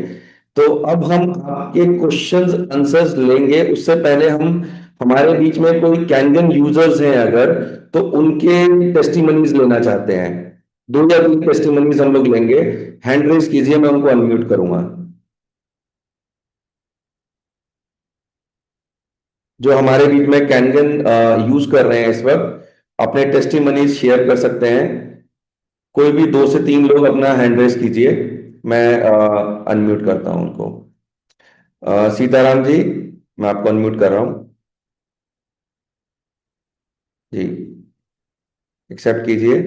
तो अब हम आपके क्वेश्चंस आंसर्स लेंगे, उससे पहले हम, हमारे बीच में कोई कैनन यूजर्स हैं अगर, तो उनके टेस्टिमनीज लेना चाहते हैं। 2 या 3 टेस्टिमनीज हम लोग लेंगे। हैंड रेज कीजिए, मैं उनको अनम्यूट करूंगा। जो हमारे बीच में कैनन यूज कर रहे हैं इस वक्त, अपने टेस्टिमनीज शेयर कर सकते हैं। कोई भी 2 से 3 लोग अपना हैंड रेज कीजिए, मैं अनम्यूट करता हूं उनको। सीताराम जी, मैं आपको अनम्यूट कर रहा हूं। जी, एक्सेप्ट कीजिए।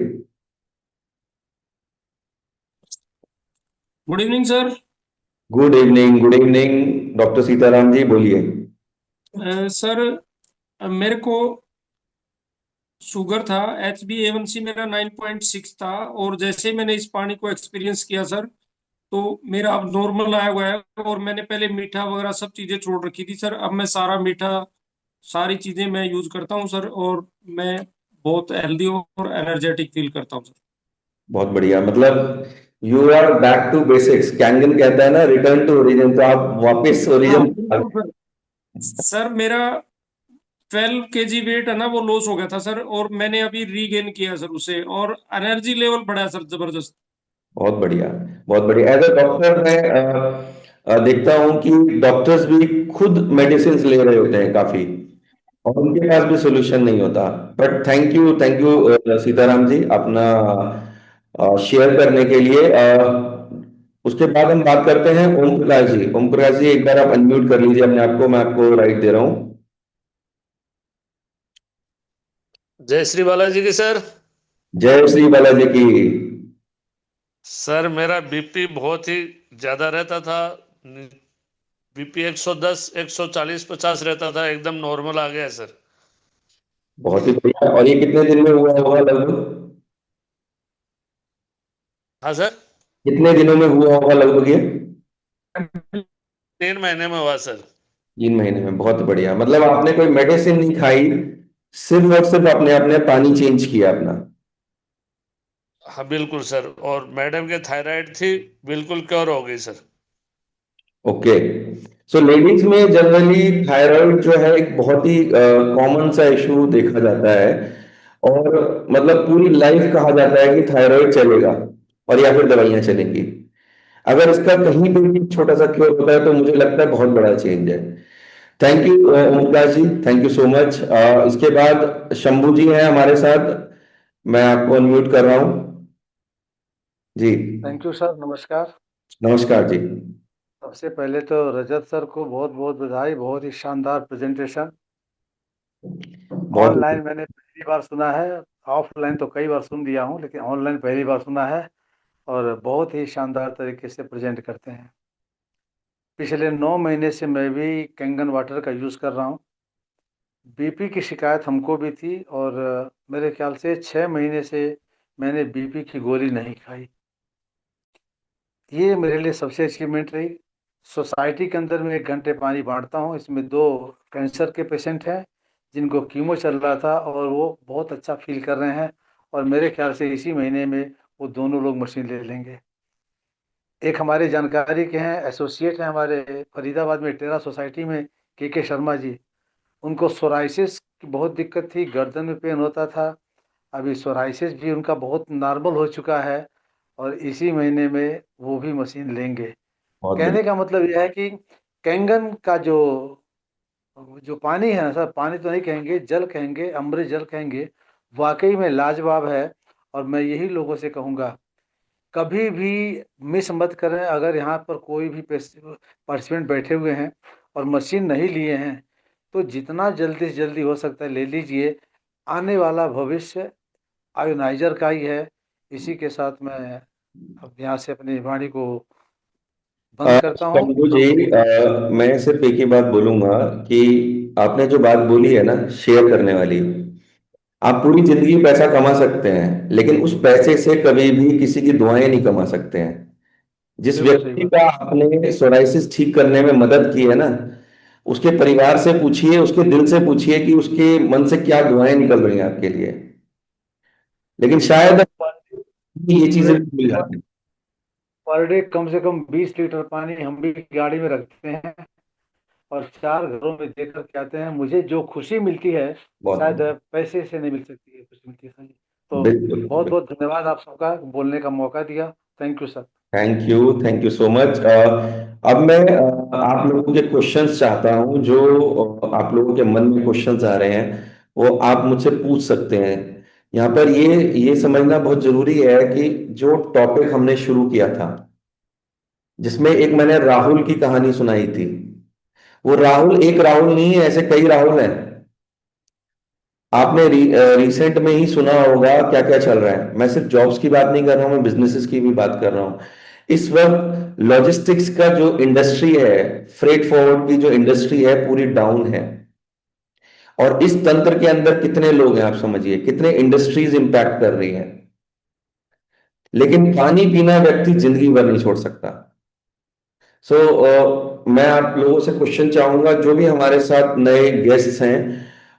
Good evening sir. Good evening, good evening. Doctor Sitaram ji बोलिए। सर, मेरे को शुगर था, HbA1c मेरा 9.6 था, और जैसे ही मैंने इस पानी को एक्सपीरियंस किया सर, तो मेरा अब नॉर्मल आया हुआ है। और मैंने पहले मीठा वगैरह सब चीजें छोड़ रखी थी सर, अब मैं सारा मीठा, सारी चीजें मैं यूज करता हूँ सर, और मैं बहुत हेल्दी और एनर्जेटिक फील करता हूँ सर। बहुत बढ़िया, मतलब you are back to basics, कैंगन कहता है ना, रिटर्न टू ओरिजिन, तो आप वापस हाँ ओरिजिन। बिल्कुल सर। सर मेरा 12 kg वेट है ना, वो लॉस हो गया था सर, और मैंने अभी रीगेन किया सर उसे, और एनर्जी लेवल बढ़ा है सर जबरदस्त। बहुत बढ़िया, बहुत बढ़िया। एज अ डॉक्टर मैं देखता हूँ कि डॉक्टर्स भी खुद मेडिसिन ले रहे होते हैं काफी, और उनके पास भी सोल्यूशन नहीं होता। But thank you Sitaram ji, अपना शेयर करने के लिए। उसके बाद हम बात करते हैं ओम प्रकाश जी। ओम प्रकाश जी, एक बार आप अनम्यूट कर लीजिए अपने आप को, मैं आपको राइट दे रहा हूँ। जय श्री बालाजी की सर। जय श्री बालाजी की। सर मेरा बीपी बहुत ही ज्यादा रहता था। बीपी 110, 140, 50 रहता था, एकदम नॉर्मल आ गया है सर। बहुत ही बढ़िया। और ये कितने दिन में हुआ होगा लगभग? हाँ सर। कितने दिनों में हुआ होगा लगभग ये? 3 महीने में हुआ सर। 3 महीने में, बहुत बढ़िया। मतलब आपने कोई मेडिसिन नहीं खाई, सिर्फ और सिर्फ अपने अपने पानी चेंज किया अपना। हाँ बिल्कुल सर, और मैडम के थायराइड थी, बिल्कुल क्योर हो गई सर। ओके। सो लेडीज में जनरली थायराइड जो है एक बहुत ही कॉमन सा इशू देखा जाता है, और मतलब पूरी लाइफ कहा जाता है कि थायराइड चलेगा और या फिर दवाइयां चलेंगी। अगर इसका कहीं पे भी छोटा सा क्योर होता है तो मुझे लगता है बहुत बड़ा चेंज है। Thank you Omprakash ji, thank you so much. इसके बाद शंभू जी हैं हमारे साथ, मैं आपको अनम्यूट कर रहा हूँ। जी, थैंक यू सर, नमस्कार। नमस्कार जी। सबसे पहले तो रजत सर को बहुत बहुत बधाई, बहुत ही शानदार प्रेजेंटेशन। बहुत ऑनलाइन मैंने पहली बार सुना है, ऑफलाइन तो कई बार सुन लिया हूँ, लेकिन ऑनलाइन पहली बार सुना है, और बहुत ही शानदार तरीके से प्रेजेंट करते हैं। पिछले 9 महीने से मैं भी कैंगन वाटर का यूज़ कर रहा हूँ। बीपी की शिकायत हमको भी थी, और मेरे ख्याल से 6 महीने से मैंने बीपी की गोली नहीं खाई। ये मेरे लिए सबसे अचीवमेंट रही। सोसाइटी के अंदर मैं 1 घंटे पानी बांटता हूँ, इसमें 2 कैंसर के पेशेंट हैं जिनको कीमो चल रहा था, और वो बहुत अच्छा फील कर रहे हैं, और मेरे ख्याल से इसी महीने में वो दोनों लोग मशीन ले लेंगे। एक हमारे जानकारी के हैं, एसोसिएट हैं हमारे फरीदाबाद में टेरा सोसाइटी में, के शर्मा जी। उनको सोराइसिस की बहुत दिक्कत थी, गर्दन में पेन होता था। अभी सोराइसिस भी उनका बहुत नॉर्मल हो चुका है, और इसी महीने में वो भी मशीन लेंगे। बहुत कहने बढ़िया। का मतलब यह है कि कैंगन का जो जो पानी है ना सर, पानी तो नहीं कहेंगे, जल कहेंगे, अमृत जल कहेंगे, वाकई में लाजवाब है। और मैं यही लोगों से कहूँगा, कभी भी मिस मत करें। अगर यहाँ पर कोई भी पार्टिसिपेंट बैठे हुए हैं और मशीन नहीं लिए हैं, तो जितना जल्दी से जल्दी हो सकता है ले लीजिए। आने वाला भविष्य आयोनाइजर का ही है। इसी के साथ मैं अब यहाँ से अपनी वाणी को बंद करता हूँ। शंभू जी, मैं सिर्फ एक ही बात बोलूंगा कि आपने जो बात बोली है ना शेयर करने वाली, आप पूरी जिंदगी पैसा कमा सकते हैं लेकिन उस पैसे से कभी भी किसी की दुआएं नहीं कमा सकते हैं। जिस बिल्कुल सही व्यक्ति बात। का आपने सोराइसिस ठीक करने में मदद की है ना, उसके परिवार से पूछिए, उसके दिल से पूछिए कि उसके मन से क्या दुआएं निकल रही हैं आपके लिए। लेकिन शायद ये चीजें भी भूल जाते हैं। पर डे कम से कम 20 लीटर पानी हम भी गाड़ी में रखते हैं और 4 घरों में देकर के आते हैं। मुझे जो खुशी मिलती है शायद बहुत पैसे से नहीं मिल सकती है, खुशी मिलती है सर जी। तो बिल्कुल बहुत बिल्कुल। बहुत धन्यवाद आप सबका, बोलने का मौका दिया। Thank you sir. Thank you so much. अब मैं आप लोगों के क्वेश्चंस चाहता हूं, जो आप लोगों के मन में क्वेश्चंस आ रहे हैं वो आप मुझसे पूछ सकते हैं। यहाँ पर ये समझना बहुत जरूरी है कि जो टॉपिक हमने शुरू किया था, जिसमें एक मैंने राहुल की कहानी सुनाई थी, वो राहुल एक राहुल नहीं है, ऐसे कई राहुल हैं। आपने रिसेंट में ही सुना होगा क्या क्या चल रहा है। मैं सिर्फ जॉब्स की बात नहीं कर रहा हूं, मैं बिजनेसेस की भी बात कर रहा हूं। इस वक्त लॉजिस्टिक्स का जो इंडस्ट्री है, फ्रेट फॉरवर्ड की जो इंडस्ट्री है, पूरी डाउन है। और इस तंत्र के अंदर कितने लोग हैं आप समझिए, कितने इंडस्ट्रीज इंपैक्ट कर रही हैं। लेकिन पानी पीना व्यक्ति जिंदगी भर नहीं छोड़ सकता। सो मैं आप लोगों से क्वेश्चन चाहूंगा, जो भी हमारे साथ नए गेस्ट्स हैं,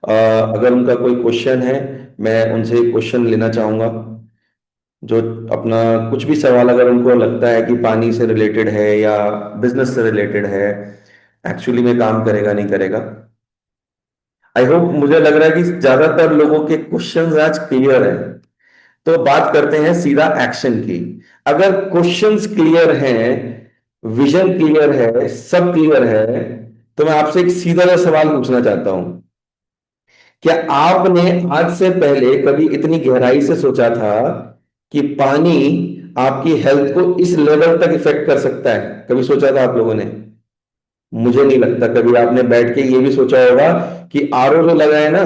अगर उनका कोई क्वेश्चन है, मैं उनसे क्वेश्चन लेना चाहूंगा। जो अपना कुछ भी सवाल अगर उनको लगता है कि पानी से रिलेटेड है या बिजनेस से रिलेटेड है, एक्चुअली में काम करेगा नहीं करेगा। आई होप, मुझे लग रहा है कि ज्यादातर लोगों के क्वेश्चंस आज क्लियर है। तो बात करते हैं सीधा एक्शन की। अगर क्वेश्चंस क्लियर हैं, विजन क्लियर है, सब क्लियर है, तो मैं आपसे एक सीधा सा सवाल पूछना चाहता हूं। क्या आपने आज से पहले कभी इतनी गहराई से सोचा था कि पानी आपकी हेल्थ को इस लेवल तक इफेक्ट कर सकता है? कभी सोचा था आप लोगों ने? मुझे नहीं लगता कभी आपने बैठ के ये भी सोचा होगा कि आरओ जो लगा है ना,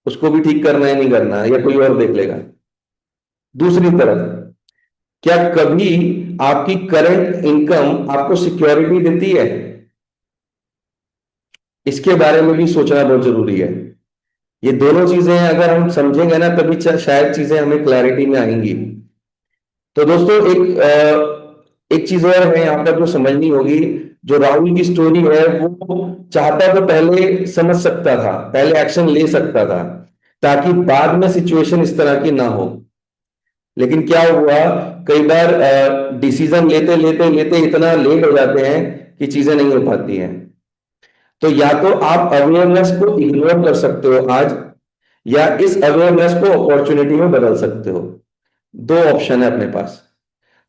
उसको भी ठीक करना है नहीं करना, या कोई और देख लेगा। दूसरी तरफ, क्या कभी आपकी करंट इनकम आपको सिक्योरिटी देती है? इसके बारे में भी सोचना बहुत जरूरी है। ये दोनों चीजें अगर हम समझेंगे ना, तभी शायद चीजें हमें क्लैरिटी में आएंगी। तो दोस्तों, एक चीज और है यहाँ पर जो समझनी होगी। जो राहुल की स्टोरी है, वो चाहता तो पहले समझ सकता था, पहले एक्शन ले सकता था, ताकि बाद में सिचुएशन इस तरह की ना हो। लेकिन क्या हुआ, कई बार डिसीजन लेते लेते लेते इतना लेट हो जाते हैं कि चीजें नहीं हो पाती हैं। तो या तो आप अवेयरनेस को इग्नोर कर सकते हो आज, या इस अवेयरनेस को अपॉर्चुनिटी में बदल सकते हो। दो ऑप्शन है अपने पास।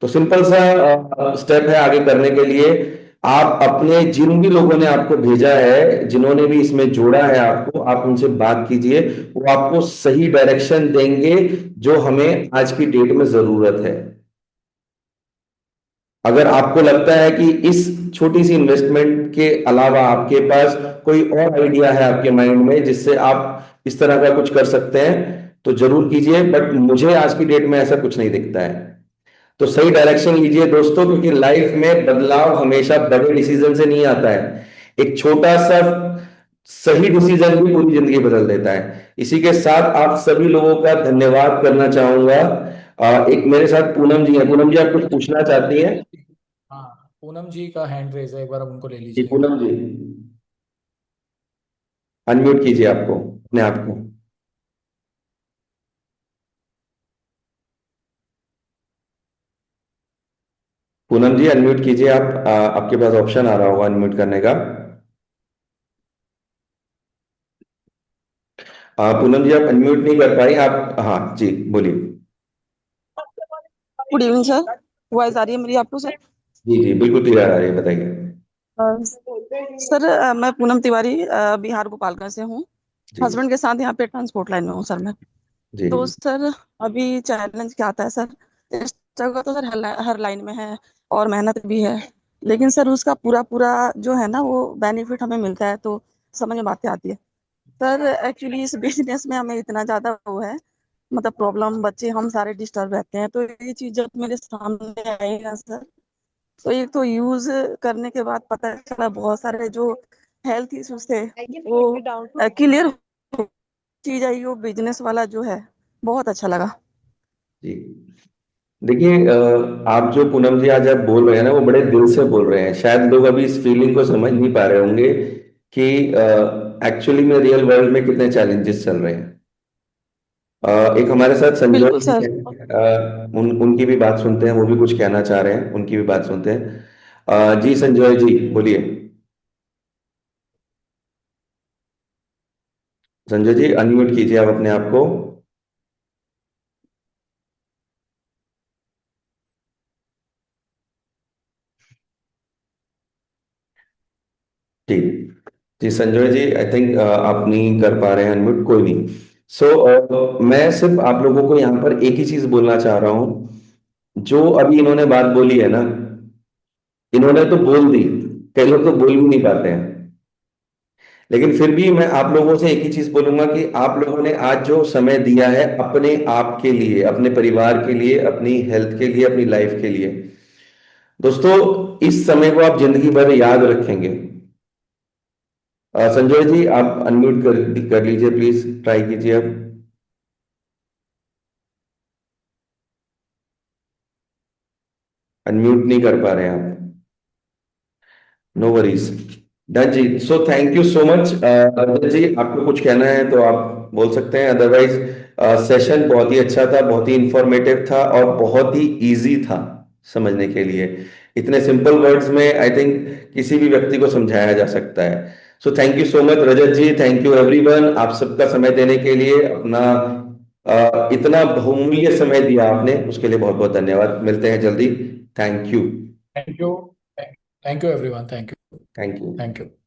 तो सिंपल सा स्टेप है आगे करने के लिए। आप अपने जिन भी लोगों ने आपको भेजा है, जिन्होंने भी इसमें जोड़ा है आपको, आप उनसे बात कीजिए। वो आपको सही डायरेक्शन देंगे जो हमें आज की डेट में जरूरत है। अगर आपको लगता है कि इस छोटी सी इन्वेस्टमेंट के अलावा आपके पास कोई और आइडिया है आपके माइंड में जिससे आप इस तरह का कुछ कर सकते हैं, तो जरूर कीजिए। बट मुझे आज की डेट में ऐसा कुछ नहीं दिखता है। तो सही डायरेक्शन लीजिए दोस्तों, क्योंकि लाइफ में बदलाव हमेशा बड़े डिसीजन से नहीं आता है। एक छोटा सा सही डिसीजन भी पूरी जिंदगी बदल देता है। इसी के साथ आप सभी लोगों का धन्यवाद करना चाहूंगा। एक मेरे साथ पूनम जी है। पूनम जी, आप कुछ पूछना चाहती हैं? हाँ, पूनम जी का हैंड रेज है, एक बार आप उनको ले जी लीजिए। पूनम जी, अनम्यूट कीजिए आपको, अपने आप को। पूनम जी, अनम्यूट कीजिए आप। आपके पास ऑप्शन आ रहा होगा अनम्यूट करने का। पूनम जी, आप अनम्यूट नहीं कर पाई आप। हाँ जी, बोलिए। Good evening sir. वॉइस आ रही है मेरी आपको सर? जी जी, बिल्कुल क्लियर आ रही है, बताइए। सर मैं पूनम तिवारी बिहार गोपालगंज से हूँ। जी हस्बैंड के साथ यहाँ पे ट्रांसपोर्ट लाइन में हूँ सर मैं। जी तो सर अभी चैलेंज क्या आता है सर? स्ट्रगल तो सर हर लाइन में है और मेहनत भी है, लेकिन सर उसका पूरा पूरा जो है ना वो बेनिफिट हमें मिलता है तो समझ में बातें आती है। सर एक्चुअली इस बिजनेस में हमें इतना ज़्यादा वो है, मतलब प्रॉब्लम, बच्चे हम सारे डिस्टर्ब रहते हैं, तो ये चीज़ जब मेरे सामने आई ना सर, तो एक तो यूज करने के बाद पता चला बहुत सारे जो हेल्थ इश्यूज थे वो क्लियर चीज आई, वो बिजनेस वाला जो है बहुत अच्छा लगा। जी देखिए, आप जो पूनम जी आज आप बोल रहे हैं ना, वो बड़े दिल से बोल रहे हैं। शायद लोग अभी इस फीलिंग को समझ नहीं पा रहे होंगे कि एक्चुअली में रियल वर्ल्ड में कितने चैलेंजेस चल रहे हैं। एक हमारे साथ संजय बिल्कुल जी सर। हैं, उनकी भी बात सुनते हैं, वो भी कुछ कहना चाह रहे हैं, उनकी भी बात सुनते हैं। जी संजय जी बोलिए। संजय जी अनम्यूट कीजिए आप अपने आप को। ठीक। जी संजय जी, आई थिंक आप नहीं कर पा रहे हैं अनम्यूट, कोई नहीं। मैं सिर्फ आप लोगों को यहाँ पर एक ही चीज बोलना चाह रहा हूँ। जो अभी इन्होंने बात बोली है ना, इन्होंने तो बोल दी, कई लोग तो बोल भी नहीं पाते हैं। लेकिन फिर भी मैं आप लोगों से एक ही चीज बोलूंगा कि आप लोगों ने आज जो समय दिया है अपने आप के लिए, अपने परिवार के लिए, अपनी हेल्थ के लिए, अपनी लाइफ के लिए, दोस्तों इस समय को आप जिंदगी भर याद रखेंगे। संजय जी आप अनम्यूट कर लीजिए, प्लीज ट्राई कीजिए आप। अनम्यूट नहीं कर पा रहे हैं आप। No worries. डन जी, so thank you so much. Rajat ji आपको कुछ कहना है तो आप बोल सकते हैं, अदरवाइज सेशन बहुत ही अच्छा था, बहुत ही इंफॉर्मेटिव था और बहुत ही इजी था समझने के लिए। इतने सिंपल वर्ड्स में आई थिंक किसी भी व्यक्ति को समझाया जा सकता है। So thank you so much Rajat ji, thank you everyone, आप सबका समय देने के लिए, अपना इतना बहुमूल्य समय दिया आपने, उसके लिए बहुत बहुत धन्यवाद। मिलते हैं जल्दी। Thank you. Thank you. Thank you everyone. Thank you. Thank you. Thank you.